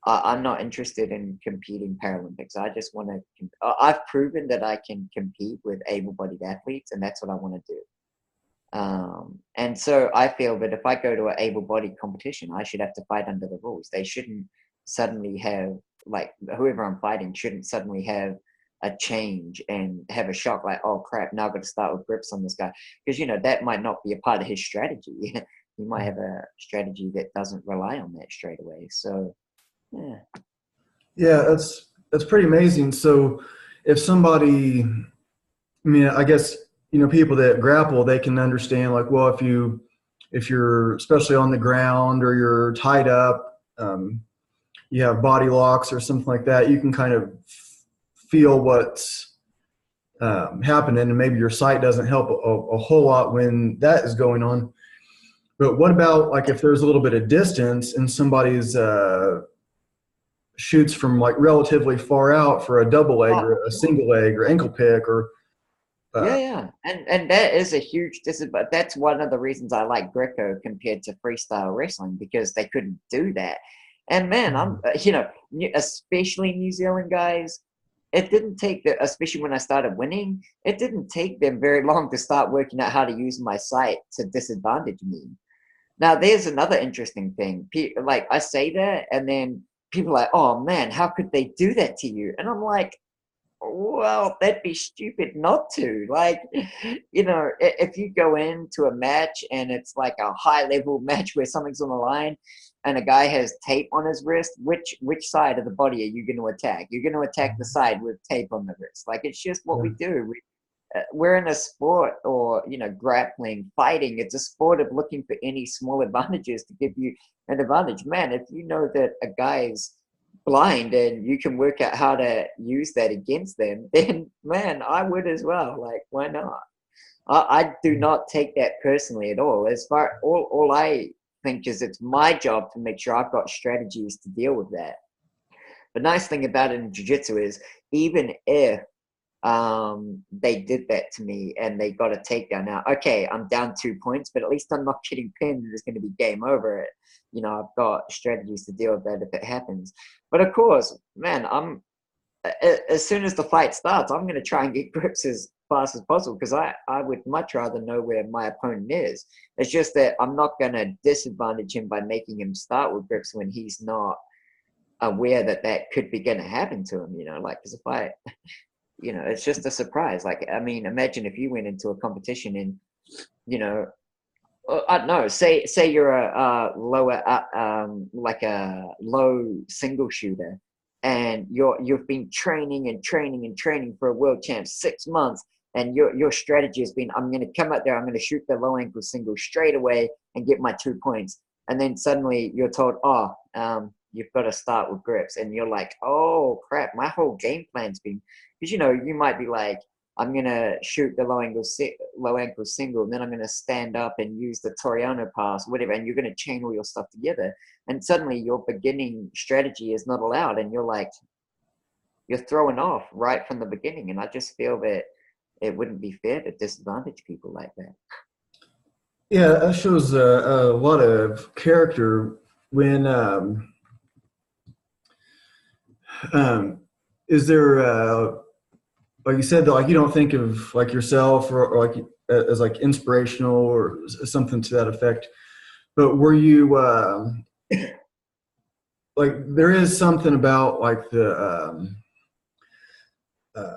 I'm not interested in competing Paralympics. I just want to, I've proven that I can compete with able-bodied athletes, and that's what I want to do. And so I feel that if I go to an able-bodied competition, I should have to fight under the rules. They shouldn't suddenly have, like, whoever I'm fighting shouldn't suddenly have a change and have a shock like, oh crap, now I've got to start with grips on this guy. Because, that might not be a part of his strategy. He might have a strategy that doesn't rely on that straight away. So, yeah. Yeah, that's pretty amazing. So if somebody, I guess, people that grapple, they can understand like, well, if you're especially on the ground or you're tied up, you have body locks or something like that, you can kind of feel what's happening, and maybe your sight doesn't help a whole lot when that is going on. But what about like if there's a little bit of distance and somebody's shoots from like relatively far out for a double leg or a single leg or ankle pick or yeah. And that is a huge disadvantage. That's one of the reasons I like Greco compared to freestyle wrestling, because they couldn't do that. And man, I'm especially New Zealand guys, it didn't take especially when I started winning, it didn't take them very long to start working out how to use my sight to disadvantage me. Now, there's another interesting thing. Like, I say that, and then people are like, oh man, how could they do that to you? And I'm like, well, that'd be stupid not to. Like, if you go into a match and it's like a high level match where something's on the line and a guy has tape on his wrist, which side of the body are you going to attack? You're going to attack the side with tape on the wrist. Like, it's just what we do. We're in a sport, or grappling, fighting. It's a sport of looking for any small advantages to give you an advantage. Man, if you know that a guy's blind and you can work out how to use that against them, then man, I would as well. Like, why not? I do not take that personally at all. As far all I think is it's my job to make sure I've got strategies to deal with that. The nice thing about it in jiu-jitsu is even if they did that to me and they got a takedown, now okay, I'm down 2 points, but at least I'm not getting pinned and it's going to be game over. I've got strategies to deal with that if it happens. But of course, man, as soon as the fight starts, I'm going to try and get grips as fast as possible, because I would much rather know where my opponent is. It's just that I'm not going to disadvantage him by making him start with grips when he's not aware that could be going to happen to him, like, because if I it's just a surprise. Like, I mean, imagine if you went into a competition and, I don't know. Say you're a lower, like a low single shooter, and you've been training and training and training for a world champ 6 months, and your strategy has been, I'm going to come out there, I'm going to shoot the low ankle single straight away and get my 2 points, and then suddenly you're told, oh, you've got to start with grips, and you're like, oh crap, my whole game plan's been, because you might be like, I'm gonna shoot the low ankle single, and then I'm gonna stand up and use the Toriano pass, whatever, and you're gonna chain all your stuff together. And suddenly your beginning strategy is not allowed, and you're thrown off right from the beginning. And I just feel that it wouldn't be fair to disadvantage people like that. Yeah, that shows a lot of character when is there like you said, like you don't think of like yourself or like as like inspirational or something to that effect, but were you like there is something about like the uh,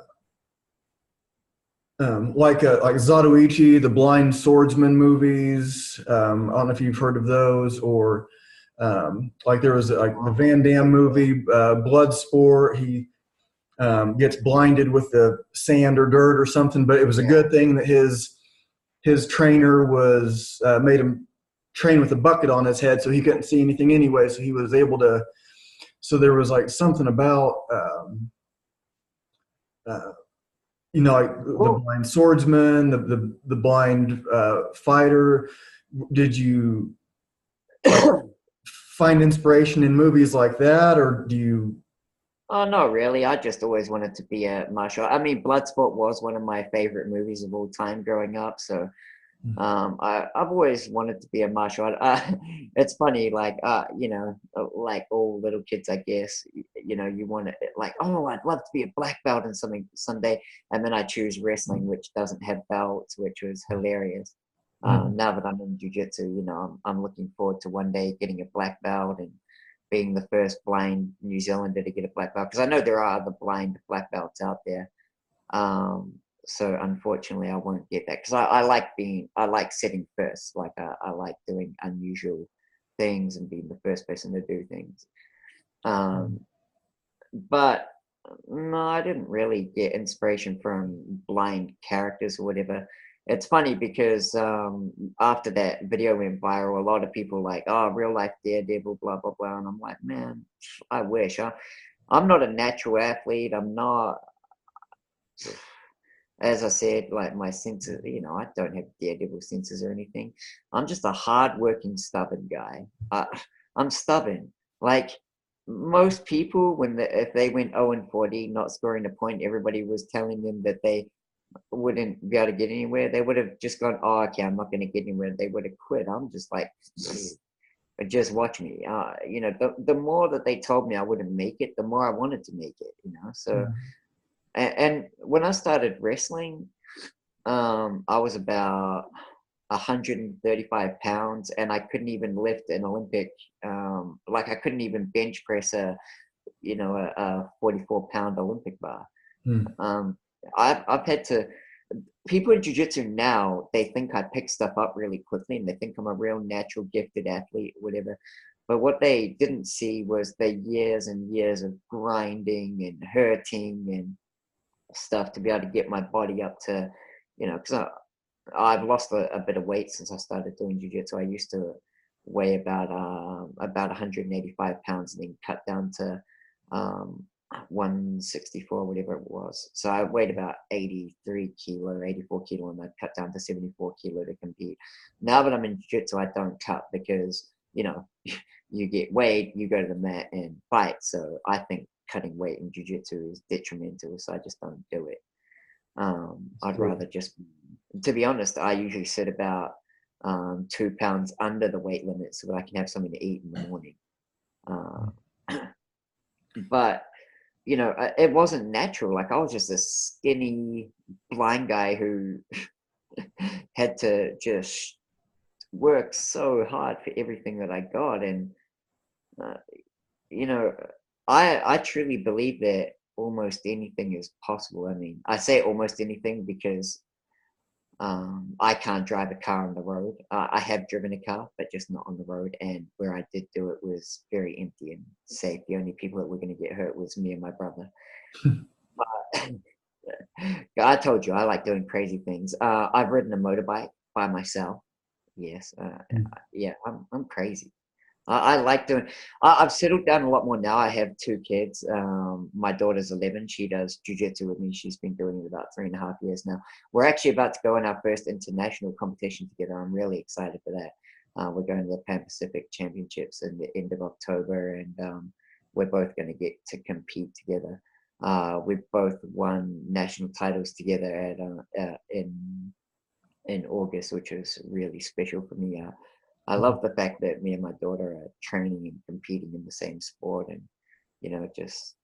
like Zatoichi, the blind swordsman movies. I don't know if you've heard of those, or like there was like the Van Damme movie, Bloodsport. He gets blinded with the sand or dirt or something, but it was a good thing that his trainer was made him train with a bucket on his head, so he couldn't see anything anyway. So he was able to. So there was like something about. Uh, like the blind swordsman, the blind fighter. Did you like find inspiration in movies like that, or do you? Oh, not really. I just always wanted to be a martial art. I mean, Bloodsport was one of my favorite movies of all time growing up. So I've always wanted to be a martial art. It's funny, like like all little kids, I guess. You want to like, oh, I'd love to be a black belt in something someday, and then I choose wrestling, which doesn't have belts, which was hilarious. Now that I'm in jiu-jitsu, I'm looking forward to one day getting a black belt and being the first blind New Zealander to get a black belt, because I know there are other blind black belts out there. So unfortunately, I won't get that because I like setting first. Like I like doing unusual things and being the first person to do things. But no, I didn't really get inspiration from blind characters or whatever. It's funny because after that video went viral, a lot of people were like, oh, real life Daredevil, blah blah blah, and I'm like, man, I wish. I'm not a natural athlete. I'm not. As I said, like my senses, I don't have daredevil senses or anything. I'm just a hardworking, stubborn guy. I'm stubborn. Like most people, if they went 0-40, not scoring a point, everybody was telling them that they wouldn't be able to get anywhere. They would have just gone, oh, okay, I'm not going to get anywhere. They would have quit. I'm just like, just watch me. The more that they told me I wouldn't make it, the more I wanted to make it. So. And when I started wrestling, I was about 135 pounds, and I couldn't even lift an Olympic. Like I couldn't even bench press a 44-pound Olympic bar. I've had to. People in jiu-jitsu now, they think I pick stuff up really quickly, and they think I'm a real natural gifted athlete, whatever. But what they didn't see was the years and years of grinding and hurting and stuff to be able to get my body up to, because I've lost a bit of weight since I started doing jiu-jitsu. I used to weigh about 185 pounds and then cut down to 164, whatever it was. So I weighed about 84 kilo, and I cut down to 74 kilo to compete. Now that I'm in jiu-jitsu, I don't cut because, you get weighed, you go to the mat and fight. So I think cutting weight in jiu-jitsu is detrimental, so I just don't do it. I'd rather just, to be honest, I usually sit about 2 pounds under the weight limit so that I can have something to eat in the morning. But it wasn't natural. Like I was just a skinny blind guy who had to just work so hard for everything that I got, and I truly believe that almost anything is possible. I mean, I say almost anything because I can't drive a car on the road. I have driven a car, but just not on the road. And where I did do it was very empty and safe. The only people that were going to get hurt was me and my brother. I told you I like doing crazy things. I've ridden a motorbike by myself. Yes, yeah, I'm crazy. I like doing. I've settled down a lot more now. I have 2 kids. My daughter's 11. She does jiu-jitsu with me. She's been doing it about 3.5 years now. We're actually about to go in our first international competition together. I'm really excited for that. We're going to the Pan Pacific Championships in the end of October, and we're both going to get to compete together. We've both won national titles together in August, which was really special for me. I love the fact that me and my daughter are training and competing in the same sport, and just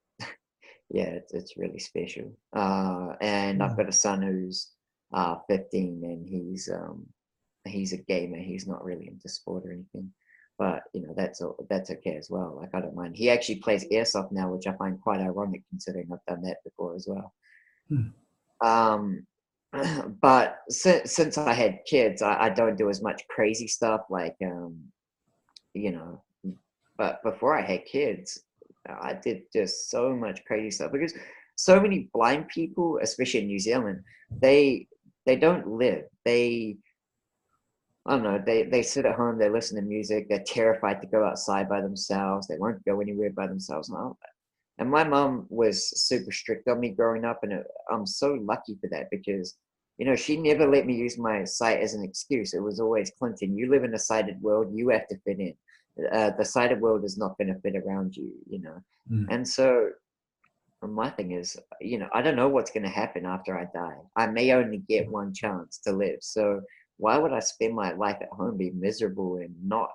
yeah, it's really special. And I've got a son who's 15, and he's a gamer. He's not really into sport or anything, but that's okay as well. Like, I don't mind. He actually plays airsoft now, which I find quite ironic considering I've done that before as well. Um, but since I had kids, I don't do as much crazy stuff like you know. But before I had kids, I did just so much crazy stuff because so many blind people, especially in New Zealand, they don't live. I don't know. They sit at home. They listen to music. They're terrified to go outside by themselves. They won't go anywhere by themselves. And my mom was super strict on me growing up, and I'm so lucky for that because, she never let me use my sight as an excuse. It was always, Clinton, you live in a sighted world. You have to fit in. The sighted world is not going to fit around you. And so my thing is, I don't know what's going to happen after I die. I may only get one chance to live. So why would I spend my life at home being miserable and not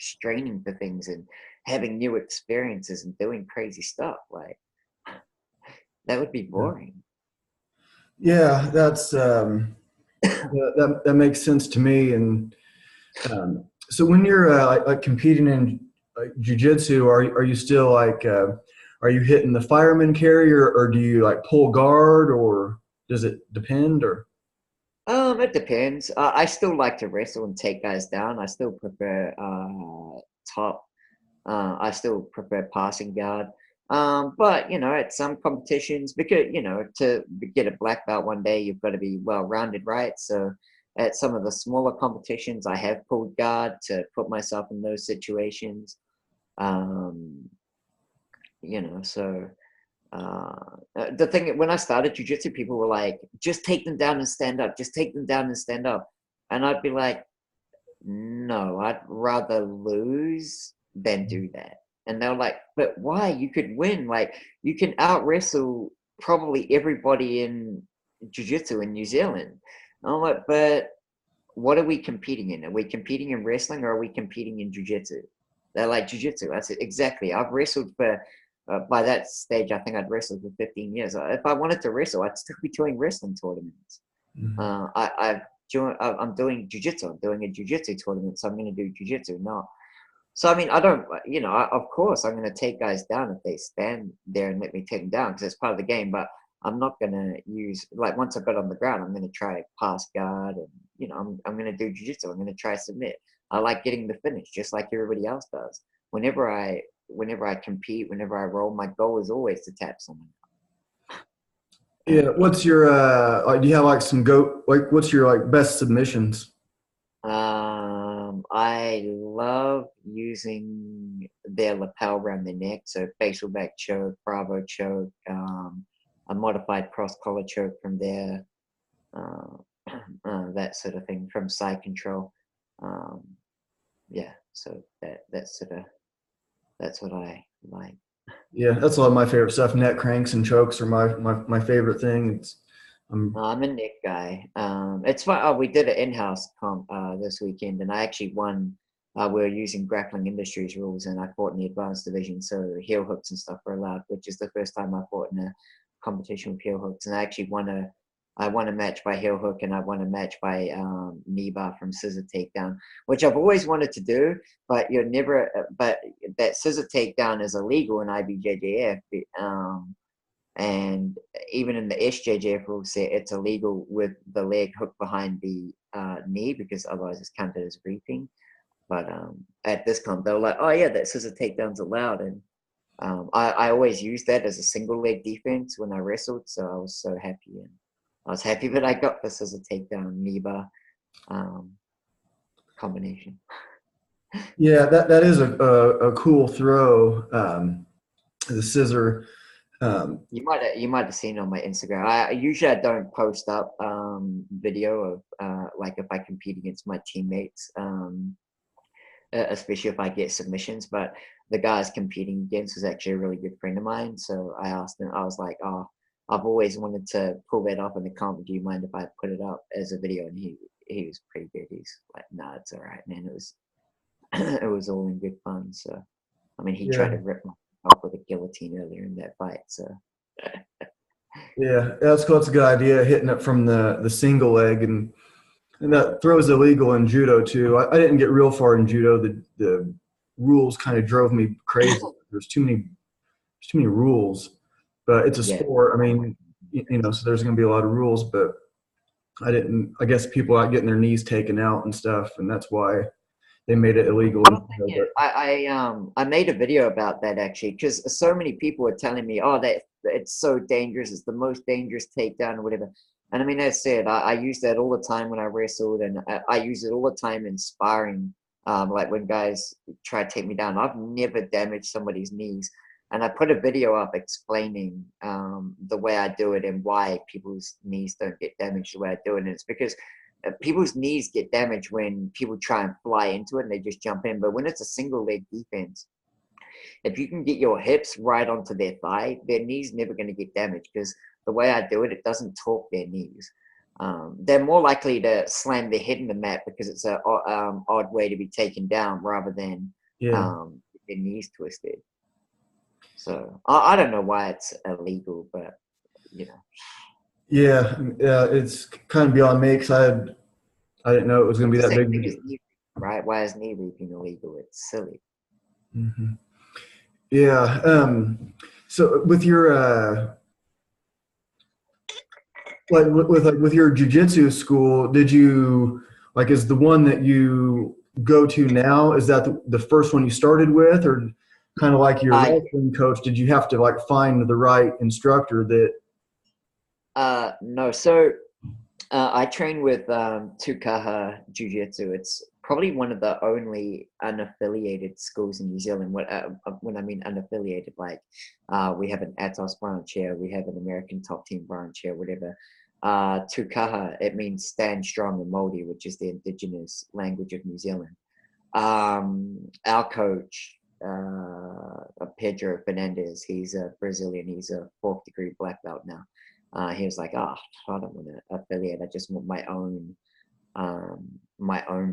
straining for things and having new experiences and doing crazy stuff? Like, that would be boring. Yeah, that makes sense to me. And so when you're like competing in jiu-jitsu, are you still like are you hitting the fireman carry, or do you like pull guard, or does it depend? Or It depends. I still like to wrestle and take guys down. I still prefer top. I still prefer passing guard. But at some competitions, because to get a black belt one day, you've got to be well rounded, right? So at some of the smaller competitions, I have pulled guard to put myself in those situations. Um, so the thing, when I started jiu-jitsu, people were like, just take them down and stand up, just take them down and stand up. And I'd be like, no, I'd rather lose than do that. And they're like, but why? You could win. Like, you can out wrestle probably everybody in jiu-jitsu in New Zealand. And I'm like, but what are we competing in? Are we competing in wrestling, or are we competing in jiu-jitsu? They're like, jiu-jitsu. I said, exactly. I've wrestled for by that stage, I think I'd wrestled for 15 years. If I wanted to wrestle, I'd still be doing wrestling tournaments. I'm doing jiu-jitsu. I'm doing a jiu-jitsu tournament, so I'm going to do jiu-jitsu now. So, I mean, I don't, of course, I'm going to take guys down if they stand there and let me take them down because it's part of the game. But I'm not going to use, like, once I've got on the ground, I'm going to try pass guard and, I'm going to do jiu-jitsu. I'm going to try submit. I like getting the finish just like everybody else does. Whenever I compete, whenever I roll, my goal is always to tap someone. yeah, what's your do you have like what's your like best submissions? I love using their lapel around their neck, so facial back choke, bravo choke, a modified cross collar choke from there, that sort of thing from side control. Yeah, so that's what I like. Yeah, that's a lot of my favorite stuff. Neck cranks and chokes are my favorite thing. I'm a neck guy. It's fun. Oh, we did an in-house comp this weekend, and I actually won. We were using Grappling Industries rules, and I fought in the advanced division, so heel hooks and stuff were allowed, which is the first time I fought in a competition with heel hooks. And I actually I won a match by heel hook, and I won a match by knee bar from scissor takedown, which I've always wanted to do, but you're never. But that scissor takedown is illegal in IBJJF. And even in the SJJF rule set, it's illegal with the leg hooked behind the knee because otherwise it's counted as reaping. But at this comp, they were like, "Oh yeah, that scissor takedown's allowed," and I always used that as a single leg defense when I wrestled, so I was so happy, and I was happy that I got this as a takedown knee bar combination. Yeah, that is a cool throw. The scissor. You might have seen on my Instagram. I usually don't post up video of like if I compete against my teammates, especially if I get submissions. But the guy I was competing against was actually a really good friend of mine. So I asked him. I was like, "Oh, I've always wanted to pull that off in the comp. Do you mind if I put it up as a video?" And he was pretty good. He's like, "No, it's all right, man. It was it was all in good fun." So I mean, he tried Yeah, to rip my off with a guillotine earlier in that fight. So yeah, that's a good idea. Hitting it from the single leg, and that throw is illegal in judo too. I didn't get real far in judo. The rules kind of drove me crazy. There's too many rules, but it's a yeah. sport. I mean, so there's going to be a lot of rules, but I didn't. I guess people out getting their knees taken out and stuff, and that's why they made it illegal. I don't think it. I made a video about that actually because so many people are telling me, "Oh, that it's so dangerous. It's the most dangerous takedown or whatever." And I mean, that's it. I use that all the time when I wrestled, and I use it all the time in sparring. Like when guys try to take me down, I've never damaged somebody's knees. And I put a video up explaining the way I do it and why people's knees don't get damaged the way I do it. And it's because people's knees get damaged when people try and fly into it and they just jump in. But when it's a single leg defense, if you can get your hips right onto their thigh, their knees never going to get damaged because the way I do it, it doesn't torque their knees. They're more likely to slam their head in the mat because it's an odd way to be taken down rather than Yeah, their knees twisted. So I don't know why it's illegal, but you know. yeah. It's kind of beyond me because I didn't know it was going to It's be the that same big of a thing deal. as knee reaping, right? Why is knee reaping illegal? It's silly. Hmm. Yeah. So with your with your jujitsu school, did you like is the one that you go to now? Is that the first one you started with, or kind of like your I wrestling coach? Did you have to like find the right instructor that? No. So I train with Tukaha Jiu-Jitsu. It's probably one of the only unaffiliated schools in New Zealand. When I mean unaffiliated, like we have an Atos branch here, we have an American top team branch here, whatever. Tukaha, it means stand strong in Māori, which is the indigenous language of New Zealand. Our coach, Pedro Fernandez, he's a Brazilian. He's a fourth degree black belt now. He was like, "Oh, I don't want to affiliate. I just want my own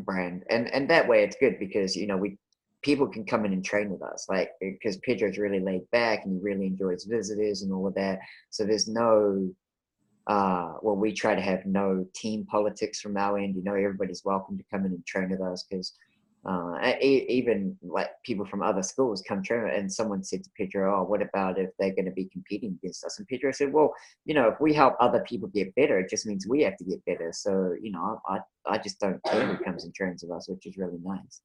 brand." And that way, it's good because we people can come in and train with us, like because Pedro's really laid back and he really enjoys visitors and all of that. So there's no well, we try to have no team politics from our end. Everybody's welcome to come in and train with us because even like people from other schools come train. And someone said to Pedro, "Oh, what about if they're going to be competing against us?" And Pedro said, "Well, if we help other people get better, it just means we have to get better. So, I just don't care who comes and trains with us," which is really nice.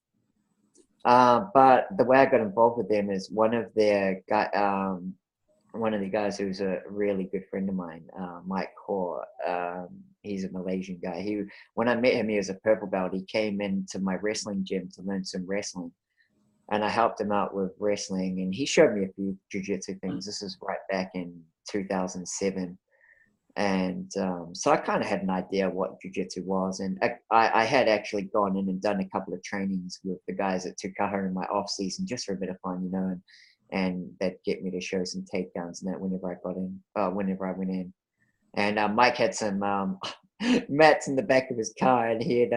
But the way I got involved with them is one of the guys who's a really good friend of mine, Mike Kaur. He's a Malaysian guy. When I met him, he was a purple belt. He came into my wrestling gym to learn some wrestling, and I helped him out with wrestling. And he showed me a few jiu-jitsu things. This is right back in 2007, and so I kind of had an idea what jiu-jitsu was. And I had actually gone in and done a couple of trainings with the guys at Tukaha in my off season just for a bit of fun, and that'd get me to show some takedowns and that whenever I went in. And Mike had some mats in the back of his car, and he'd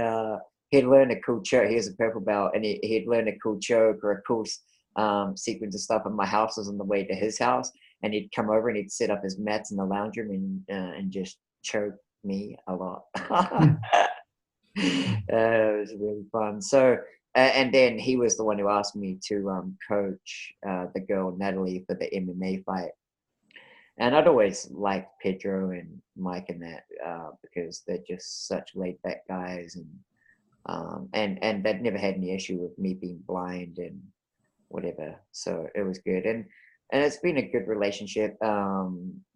learned a cool choke. He was a purple belt, and he'd learned a cool choke or a cool sequence of stuff. And my house was on the way to his house, and he'd come over and he'd set up his mats in the lounge room and just choke me a lot. It was really fun. So, and then he was the one who asked me to coach the girl Natalie for the MMA fight. And I'd always liked Pedro and Mike and that because they're just such laid back guys, and they'd never had any issue with me being blind and whatever. So it was good, and it's been a good relationship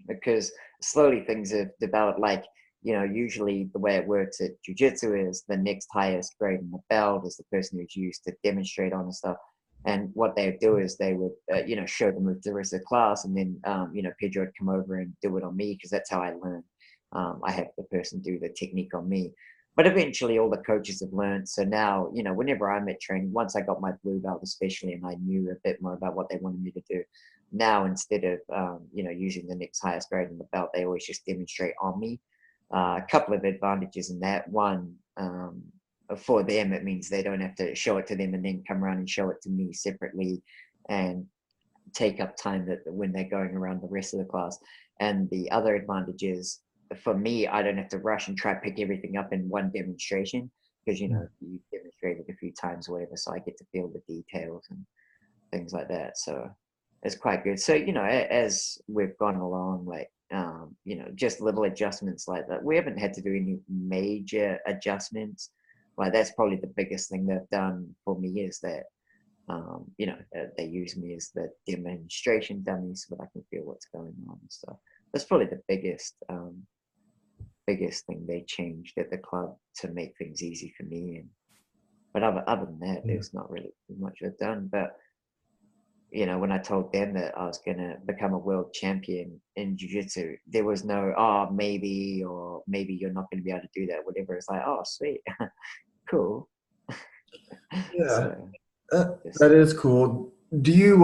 because slowly things have developed. Like, usually the way it works at jiu-jitsu is the next highest grade in the belt is the person who's used to demonstrate on and stuff. And what they would do is they would, show the move to the rest of the class, and then, Pedro would come over and do it on me because that's how I learned. I have the person do the technique on me. But eventually all the coaches have learned. So now, whenever I'm at training, once I got my blue belt especially, and I knew a bit more about what they wanted me to do, now instead of, using the next highest grade in the belt, they always just demonstrate on me. A couple of advantages in that. One, for them, it means they don't have to show it to them and then come around and show it to me separately and take up time that when they're going around the rest of the class. And the other advantage is, for me, I don't have to rush and try to pick everything up in one demonstration because, you demonstrated a few times or whatever, so I get to feel the details and things like that. So it's quite good. So, as we've gone along, like, just little adjustments like that. We haven't had to do any major adjustments. Like, that's probably the biggest thing they've done for me is that, they use me as the demonstration dummy so that I can feel what's going on and stuff. That's probably the biggest thing they changed at the club to make things easy for me. But other than that, there's not really much they've done. But when I told them that I was gonna become a world champion in jiu-jitsu, there was no maybe, or maybe you're not gonna be able to do that, whatever. It's like, oh, sweet, cool. Yeah, So, that is cool. Do you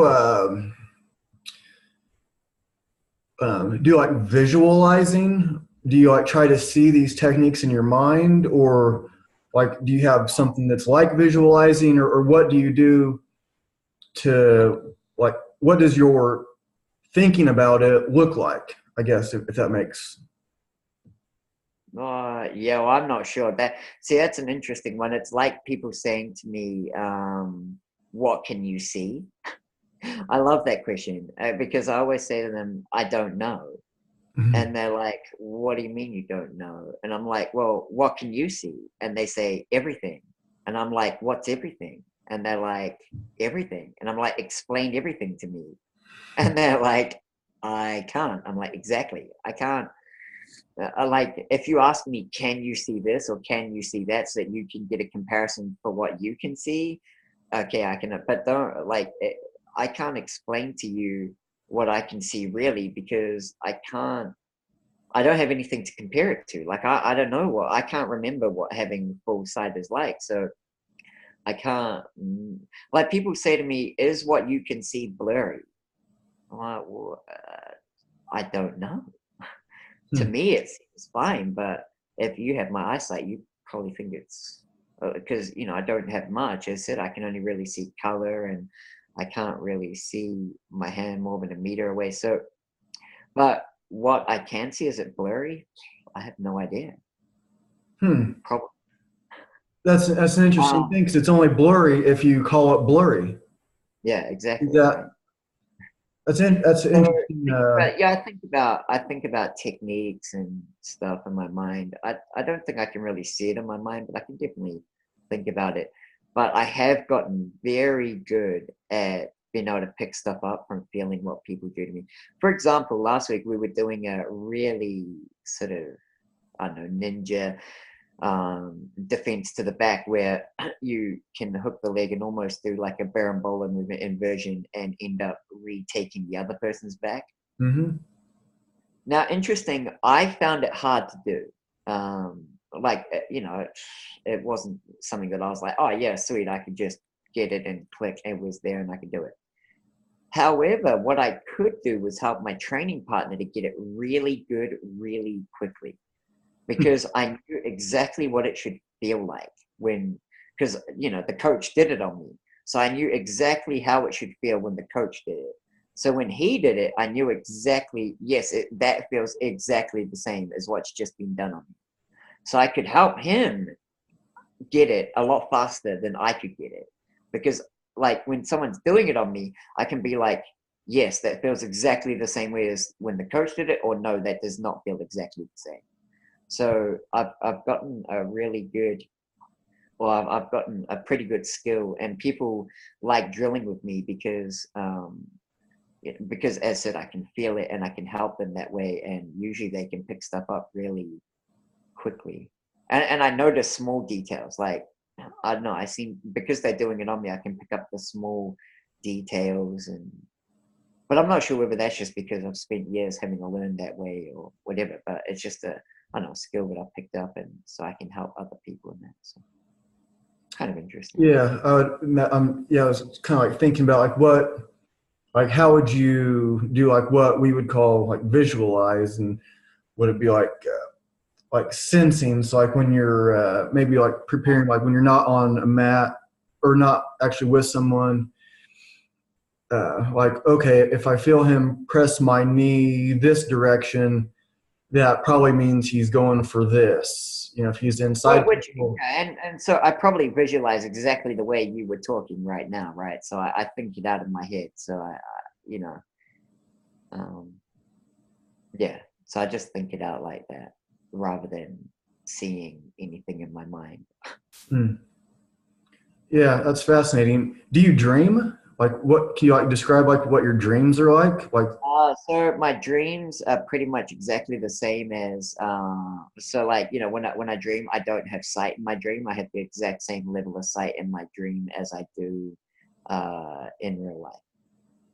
do you like visualizing? Do you like try to see these techniques in your mind, or like do you have something that's like visualizing, or what do you do to, like, what does your thinking about it look like? I guess if that makes. yeah, well, I'm not sure. That's an interesting one. It's like people saying to me, what can you see? I love that question because I always say to them, I don't know. And they're like, what do you mean you don't know? And I'm like, well, what can you see? And they say, everything. And I'm like, what's everything? And they're like, everything. And I'm like, explain everything to me. And they're like, I can't. I'm like, exactly. I can't. Like, if you ask me, can you see this or can you see that, so that you can get a comparison for what you can see? Okay, I can, but don't, like, I can't explain to you what I can see really, because I don't have anything to compare it to. Like, I don't know I can't remember what having full sight is like. So I can't, like, people say to me, is what you can see blurry? I'm like, well, I don't know. To me, it seems fine, but if you have my eyesight, you probably think it's because I don't have much. As I said, I can only really see color, and I can't really see my hand more than a meter away. So, but what I can see, is it blurry? I have no idea. Probably. That's an interesting thing because it's only blurry if you call it blurry. Yeah, exactly. That's interesting. But yeah, I think about techniques and stuff in my mind. I don't think I can really see it in my mind, but I can definitely think about it. But I have gotten very good at being able to pick stuff up from feeling what people do to me. For example, last week we were doing a really sort of, I don't know, ninja defense to the back, where you can hook the leg and almost do like a berimbolo movement inversion and end up retaking the other person's back. Now, interesting, I found it hard to do. Like, it wasn't something that I was like, oh yeah, sweet, I could just get it and click, it was there and I could do it. However, what I could do was help my training partner to get it really good really quickly, because I knew exactly what it should feel like because the coach did it on me. So I knew exactly how it should feel when the coach did it. So when he did it, I knew exactly, yes, that feels exactly the same as what's just been done on me. So I could help him get it a lot faster than I could get it. Because, like, when someone's doing it on me, I can be like, yes, that feels exactly the same way as when the coach did it, or no, that does not feel exactly the same. So I've gotten a really good, well, I've gotten a pretty good skill, and people like drilling with me because as I said, I can feel it and I can help them that way, and usually they can pick stuff up really quickly. And I notice small details, like I don't know, I see because they're doing it on me, I can pick up the small details, and but I'm not sure whether that's just because I've spent years having to learn that way or whatever. But it's just a, I don't know, skill that I've picked up, and so I can help other people in that. So it's kind of interesting. Yeah, yeah, I was kind of like thinking about like like how would you do like what we would call like visualize, and would it be like sensing? So like when you're maybe like preparing, like when you're not on a mat or not actually with someone, like, okay, if I feel him press my knee this direction, that probably means he's going for this. You know, if he's inside. Well, which and so I probably visualize exactly the way you were talking right now, right? So I think it out in my head. So you know, um, yeah. So I just think it out like that rather than seeing anything in my mind. Hmm. Yeah, that's fascinating. Do you dream? Like, what can you like describe like what your dreams are like? Like, So my dreams are pretty much exactly the same as so like when I dream, I don't have sight in my dream. I have the exact same level of sight in my dream as I do in real life.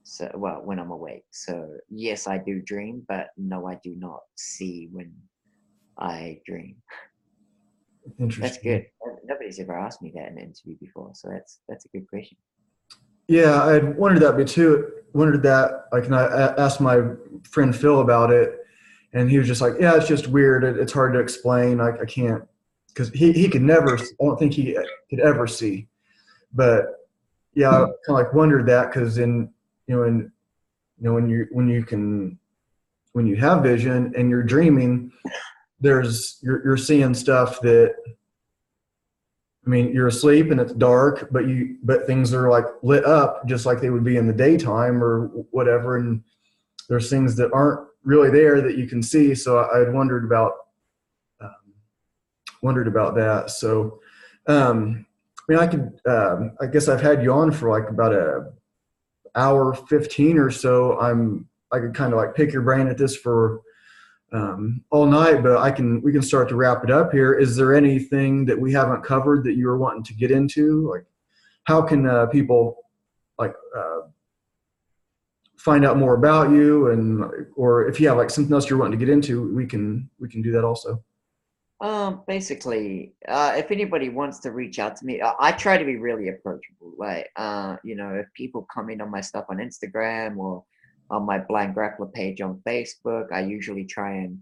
So well, when I'm awake. So yes, I do dream, but no, I do not see when I dream. That's interesting. good. Nobody's ever asked me that in an interview before, so that's a good question. Yeah, I had wondered that bit too. Wondered that. Like, and asked my friend Phil about it, and he was just like, "Yeah, it's just weird. It's hard to explain. I can't, because he could never. I don't think he could ever see. But yeah, I kind of like wondered that because in in when you can when you have vision and you're dreaming, you're seeing stuff that, I mean, you're asleep and it's dark, but things are like lit up just like they would be in the daytime or whatever, and there's things that aren't really there that you can see. So I had um, wondered about that. So, I mean, I guess I've had you on for like about a hour 15 or so. I could kind of like pick your brain at this for all night, but we can start to wrap it up here. Is there anything that we haven't covered that you were wanting to get into? Like, how can people like find out more about you, and or if you have like something else you're wanting to get into, we can do that also. Basically, if anybody wants to reach out to me, I try to be really approachable. Like, if people comment on my stuff on Instagram or on my Blind Grappler page on Facebook, I usually try and,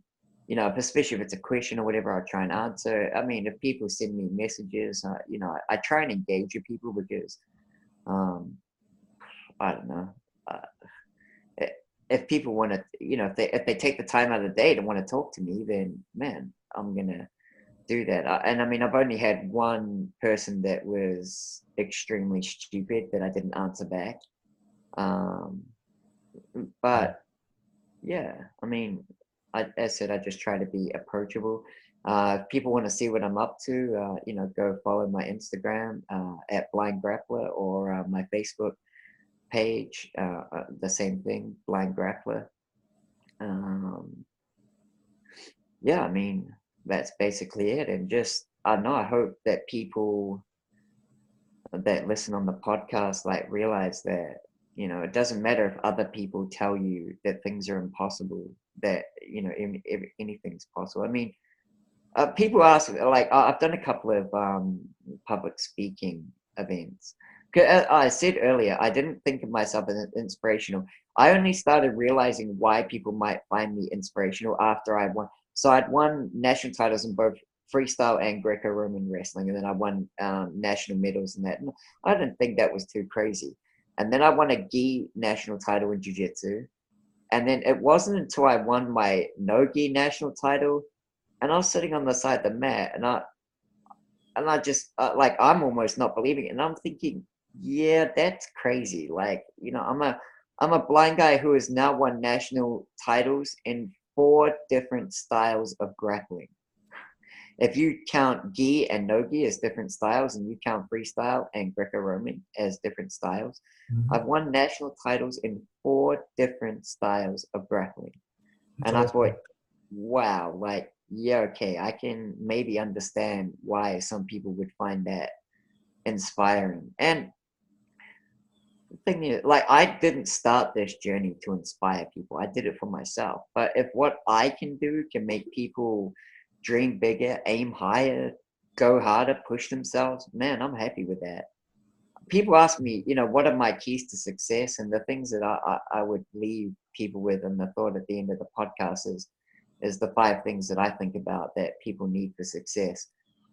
especially if it's a question or whatever, I try and answer. I mean, if people send me messages, I try and engage with people because, um, I don't know. Uh, i- if people want to, if they take the time out of the day to want to talk to me, then man, I'm gonna do that. And I mean, I've only had one person that was extremely stupid that I didn't answer back. Um, but yeah, I mean, as I said, I just try to be approachable. If people want to see what I'm up to, go follow my Instagram at Blind Grappler or my Facebook page, the same thing, Blind Grappler. Um, yeah, I mean, that's basically it. And just, I don't know, I hope that people that listen on the podcast like realize that, it doesn't matter if other people tell you that things are impossible, that, if anything's possible. I mean, people ask, like, I've done a couple of public speaking events. As I said earlier, I didn't think of myself as inspirational. I only started realizing why people might find me inspirational after I won. So I'd won national titles in both freestyle and Greco-Roman wrestling, and then I won national medals in that. And I didn't think that was too crazy. And then I won a gi national title in Jiu-Jitsu. And then it wasn't until I won my no gi national title and I was sitting on the side of the mat, and I just I'm almost not believing it, and I'm thinking, yeah, that's crazy. Like, I'm a I'm a blind guy who has now won national titles in 4 different styles of grappling. If you count gi and no gi as different styles, and you count freestyle and Greco-Roman as different styles, Mhm. I've won national titles in 4 different styles of grappling. That's And I thought, awesome. wow, like, yeah, okay, I can maybe understand why some people would find that inspiring. And the thing is, like, I didn't start this journey to inspire people. I did it for myself. But if what I can do can make people dream bigger, aim higher, go harder, push themselves, man, I'm happy with that. People ask me, what are my keys to success? And the things that I would leave people with, and the thought at the end of the podcast is the 5 things that I think about that people need for success.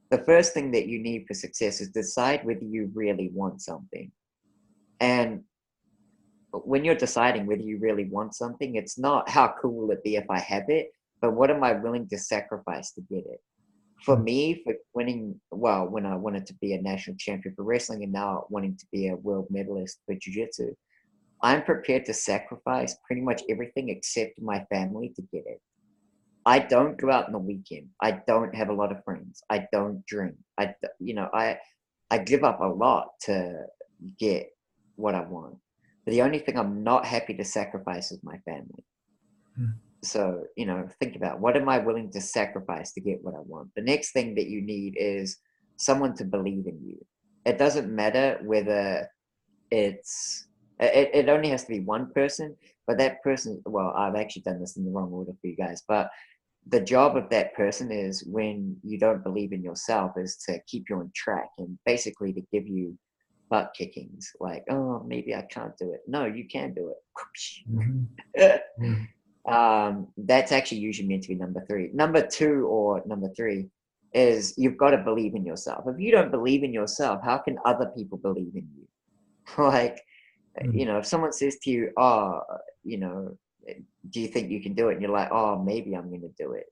The first thing that you need for success is decide whether you really want something. And when you're deciding whether you really want something, it's not how cool will it be if I have it, but what am I willing to sacrifice to get it? For Mm. me, for winning, well, when I wanted to be a national champion for wrestling and now wanting to be a world medalist for jiu-jitsu, I'm prepared to sacrifice pretty much everything except my family to get it. I don't go out on the weekend. I don't have a lot of friends. I don't drink. I give up a lot to get what I want. But the only thing I'm not happy to sacrifice is my family. Mm. So, think about what am I willing to sacrifice to get what I want? The next thing that you need is someone to believe in you. It doesn't matter whether it only has to be one person, but that person, well, I've actually done this in the wrong order for you guys, but the job of that person is when you don't believe in yourself is to keep you on track and basically to give you butt kickings like, oh, maybe I can't do it. No, you can do Mhm. it. Yeah. That's actually usually meant to be number 3. Number 2 or number 3 is you've got to believe in yourself. If you don't believe in yourself, how can other people believe in you? Like, Mm. if someone says to you, oh, you know, do you think you can do it? And you're like, oh, maybe I'm going to do it.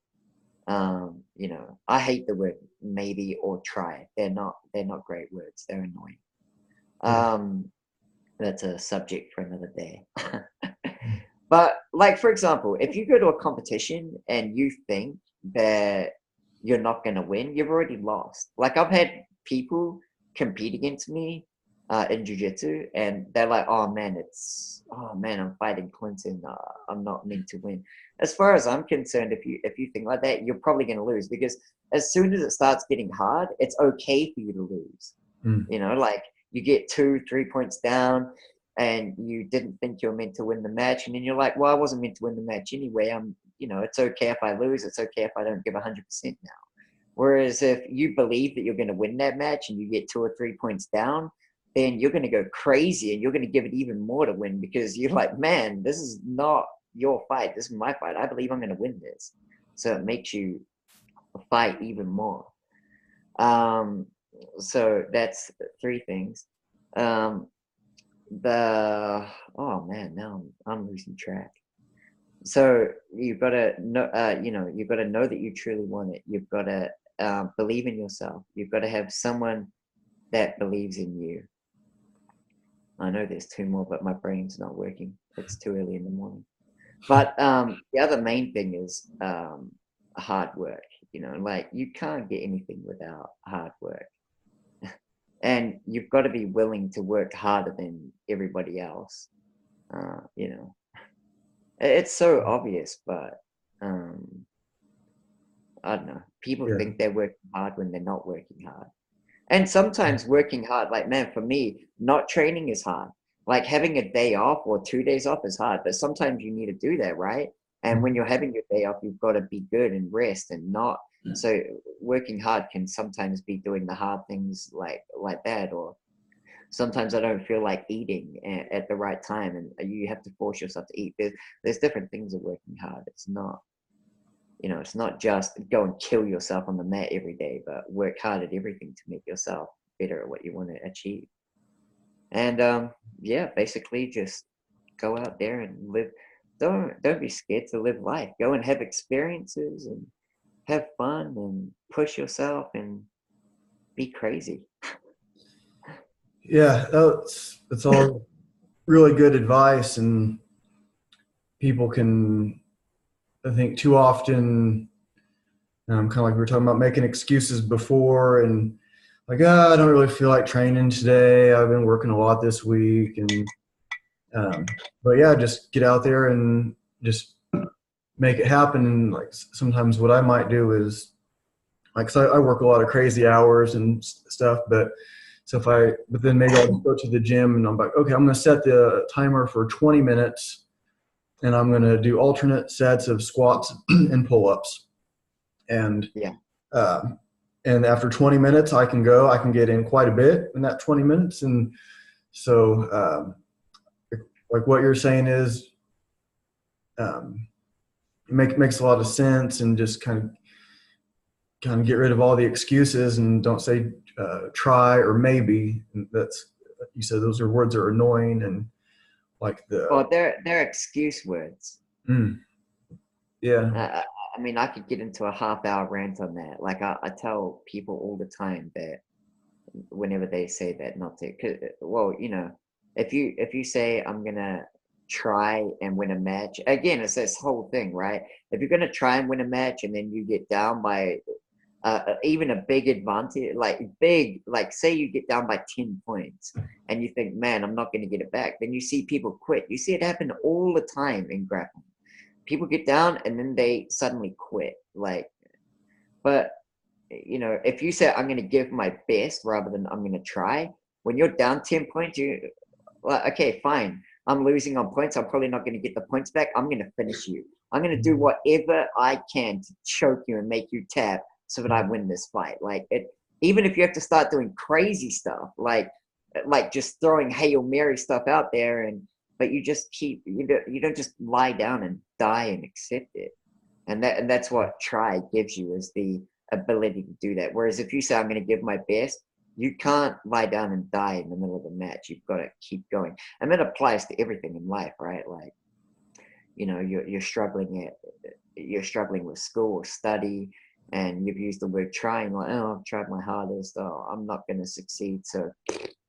I hate the word maybe or try. They're not great words. They're annoying. Yeah. Um, that's a subject for another day. Mm. But like, for example, if you go to a competition and you think that you're not going to win, you've already lost. Like, I've had people compete against me in jiu-jitsu and they're like, oh man, I'm fighting Clinton. I'm not meant to win. As far as I'm concerned, if you think like that, you're probably going to lose, because as soon as it starts getting hard, it's okay for you to lose. Mm. Like, you get 2, 3 points down and you didn't think you were meant to win the match. And then you're like, well, I wasn't meant to win the match anyway. It's okay if I lose. It's okay if I don't give 100% now. Whereas if you believe that you're going to win that match and you get 2 or 3 points down, then you're going to go crazy and you're going to give it even more to win, because you're like, man, this is not your fight. This is my fight. I believe I'm going to win this. So it makes you fight even more. Um, so that's 3 things. Um, the oh man, now I'm losing track. So you've got to know, you've got to know that you truly want it. You've got to believe in yourself. You've got to have someone that believes in you. I know there's 2 more, but my brain's not working. It's too early in the morning. But the other main thing is hard work. Like, you can't get anything without hard work. And you've got to be willing to work harder than everybody else. Uh, you know, it's so obvious, but um, I don't know. People Yeah. think they're working hard when they're not working hard. And sometimes working hard, like, man, for me, not training is hard. Like, having a day off or 2 days off is hard, but sometimes you need to do that, right? And when Mm. you're having your day off, you've got to be good and rest and not. So working hard can sometimes be doing the hard things like that, or sometimes I don't feel like eating at the right time, and you have to force yourself to eat. There's different things of working hard. It's not just go and kill yourself on the mat every day, but work hard at everything to make yourself better at what you want to achieve. And yeah, basically just go out there and live. Don't be scared to live life. Go and have experiences and have fun and push yourself and be crazy. Yeah. That's all really good advice, and people can, I think, too often, kind of like we were talking about, making excuses before, and like, I don't really feel like training today. I've been working a lot this week, and but yeah, just get out there and just make it happen. And like sometimes what I might do is like, 'cause I work a lot of crazy hours and stuff, but but then maybe I'll go to the gym and I'm like, okay, I'm going to set the timer for 20 minutes and I'm going to do alternate sets of squats and pull-ups. And, Yeah. and after 20 minutes, I can get in quite a bit in that 20 minutes. And so, like what you're saying is, makes a lot of sense, and just kind of get rid of all the excuses and don't say try or maybe. And you said those words are annoying, and like Well, they're excuse words. Yeah. I mean, I could get into a half-hour rant on that. Like I tell people all the time that whenever they say that, not to, well, if you say I'm gonna try and win a match, again, it's this whole thing, right? If you're gonna try and win a match and then you get down by even a big advantage, like say you get down by 10 points and you think, man, I'm not going to get it back. Then you see people quit. You see it happen all the time in grappling. People get down and then they suddenly quit. But if you say I'm going to give my best rather than I'm going to try, when you're down 10 points, okay, fine. I'm losing on points. I'm probably not going to get the points back. I'm going to finish you. I'm going to do whatever I can to choke you and make you tap so that I win this fight. Even if you have to start doing crazy stuff, like just throwing Hail Mary stuff out there, but you just you don't just lie down and die and accept it. And that's what try gives you, is the ability to do that. Whereas if you say I'm going to give my best, you can't lie down and die in the middle of the match. You've got to keep going. And that applies to everything in life, right? Like, you're struggling with school or study, and you've used the word trying, like, oh, I've tried my hardest, oh, I'm not going to succeed, so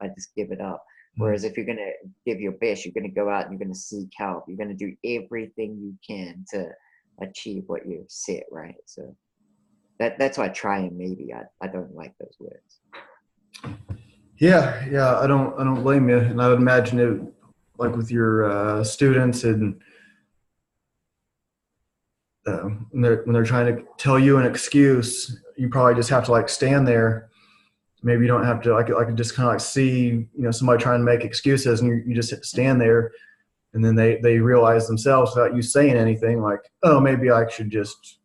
I just give it up. Whereas if you're going to give your best, you're going to go out and you're going to seek help. You're going to do everything you can to achieve what you've set, right? So that's why try and maybe I don't like those words. Yeah, I don't blame you. And I would imagine it, like with your students, and when they're trying to tell you an excuse, you probably just have to like stand there. Maybe you don't have to. I could just kind of like see, somebody trying to make excuses, and you just stand there, and then they realize themselves without you saying anything, like, oh, maybe I should just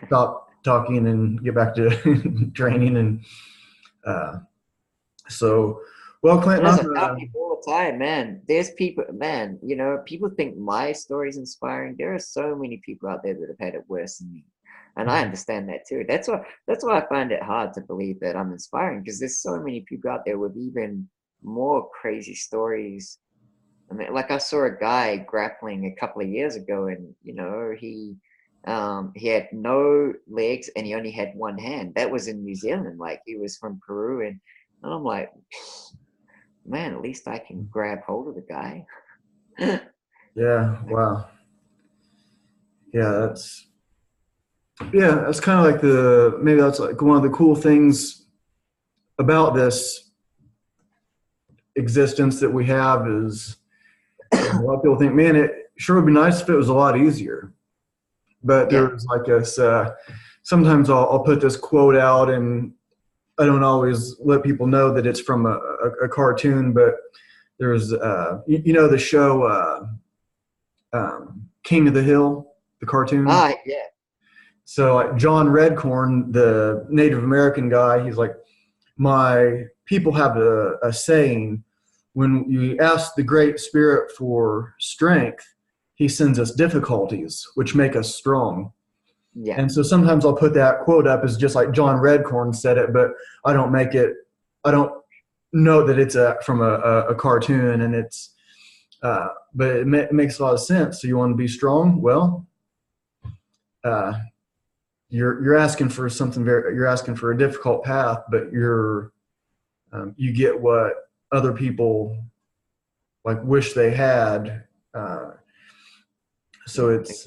stop talking and get back to training. And so, well, Clinton, I tell people all the time, man. There's people, man. People think my story is inspiring. There are so many people out there that have had it worse than me, and I understand that too. That's why I find it hard to believe that I'm inspiring, because there's so many people out there with even more crazy stories. I mean, like I saw a guy grappling a couple of years ago, and he had no legs and he only had one hand. That was in New Zealand. Like, he was from Peru, and I'm like, man, at least I can grab hold of the guy. Yeah. Wow. Yeah, that's kind of like maybe that's like one of the cool things about this existence that we have, is a lot of people think, man, it sure would be nice if it was a lot easier. But there's like this, sometimes I'll put this quote out, and I don't always let people know that it's from a cartoon, but there's, the show King of the Hill, the cartoon. Yeah. So like John Redcorn, the Native American guy, he's like, my people have a saying, when you ask the Great Spirit for strength, he sends us difficulties, which make us strong. Yeah. And so sometimes I'll put that quote up as just like John Redcorn said it, but I don't know that it's from a cartoon, and it's, but it makes a lot of sense. So you want to be strong? Well, you're asking for something you're asking for a difficult path, but you get what other people like wish they had. So Yeah, it's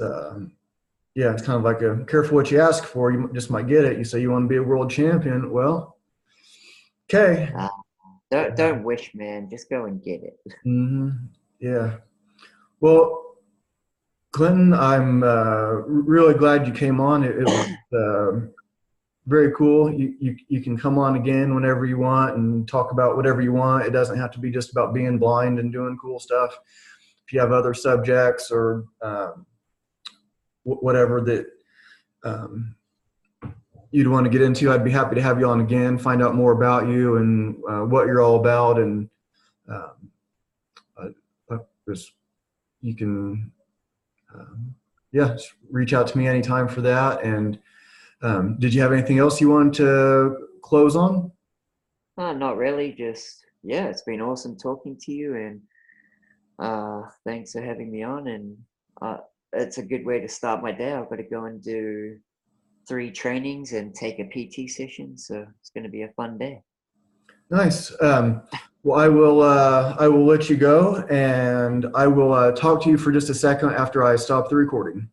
yeah, it's kind of like a careful what you ask for. You just might get it. You say you want to be a world champion. Well, okay. uh, don't wish, man. Just go and get it. Yeah. Well, Clinton, I'm really glad you came on. It was very cool. You can come on again whenever you want and talk about whatever you want. It doesn't have to be just about being blind and doing cool stuff. If you have other subjects or whatever that um, you'd want to get into, I'd be happy to have you on again, find out more about you and what you're all about. And um, just, you can, yeah, just reach out to me anytime for that. And did you have anything else you wanted to close on? Not really. Just yeah, it's been awesome talking to you, and thanks for having me on. And it's a good way to start my day. I've got to go and do 3 trainings and take a PT session, so it's going to be a fun day. Nice. Well, I will let you go, and I will talk to you for just a second after I stop the recording.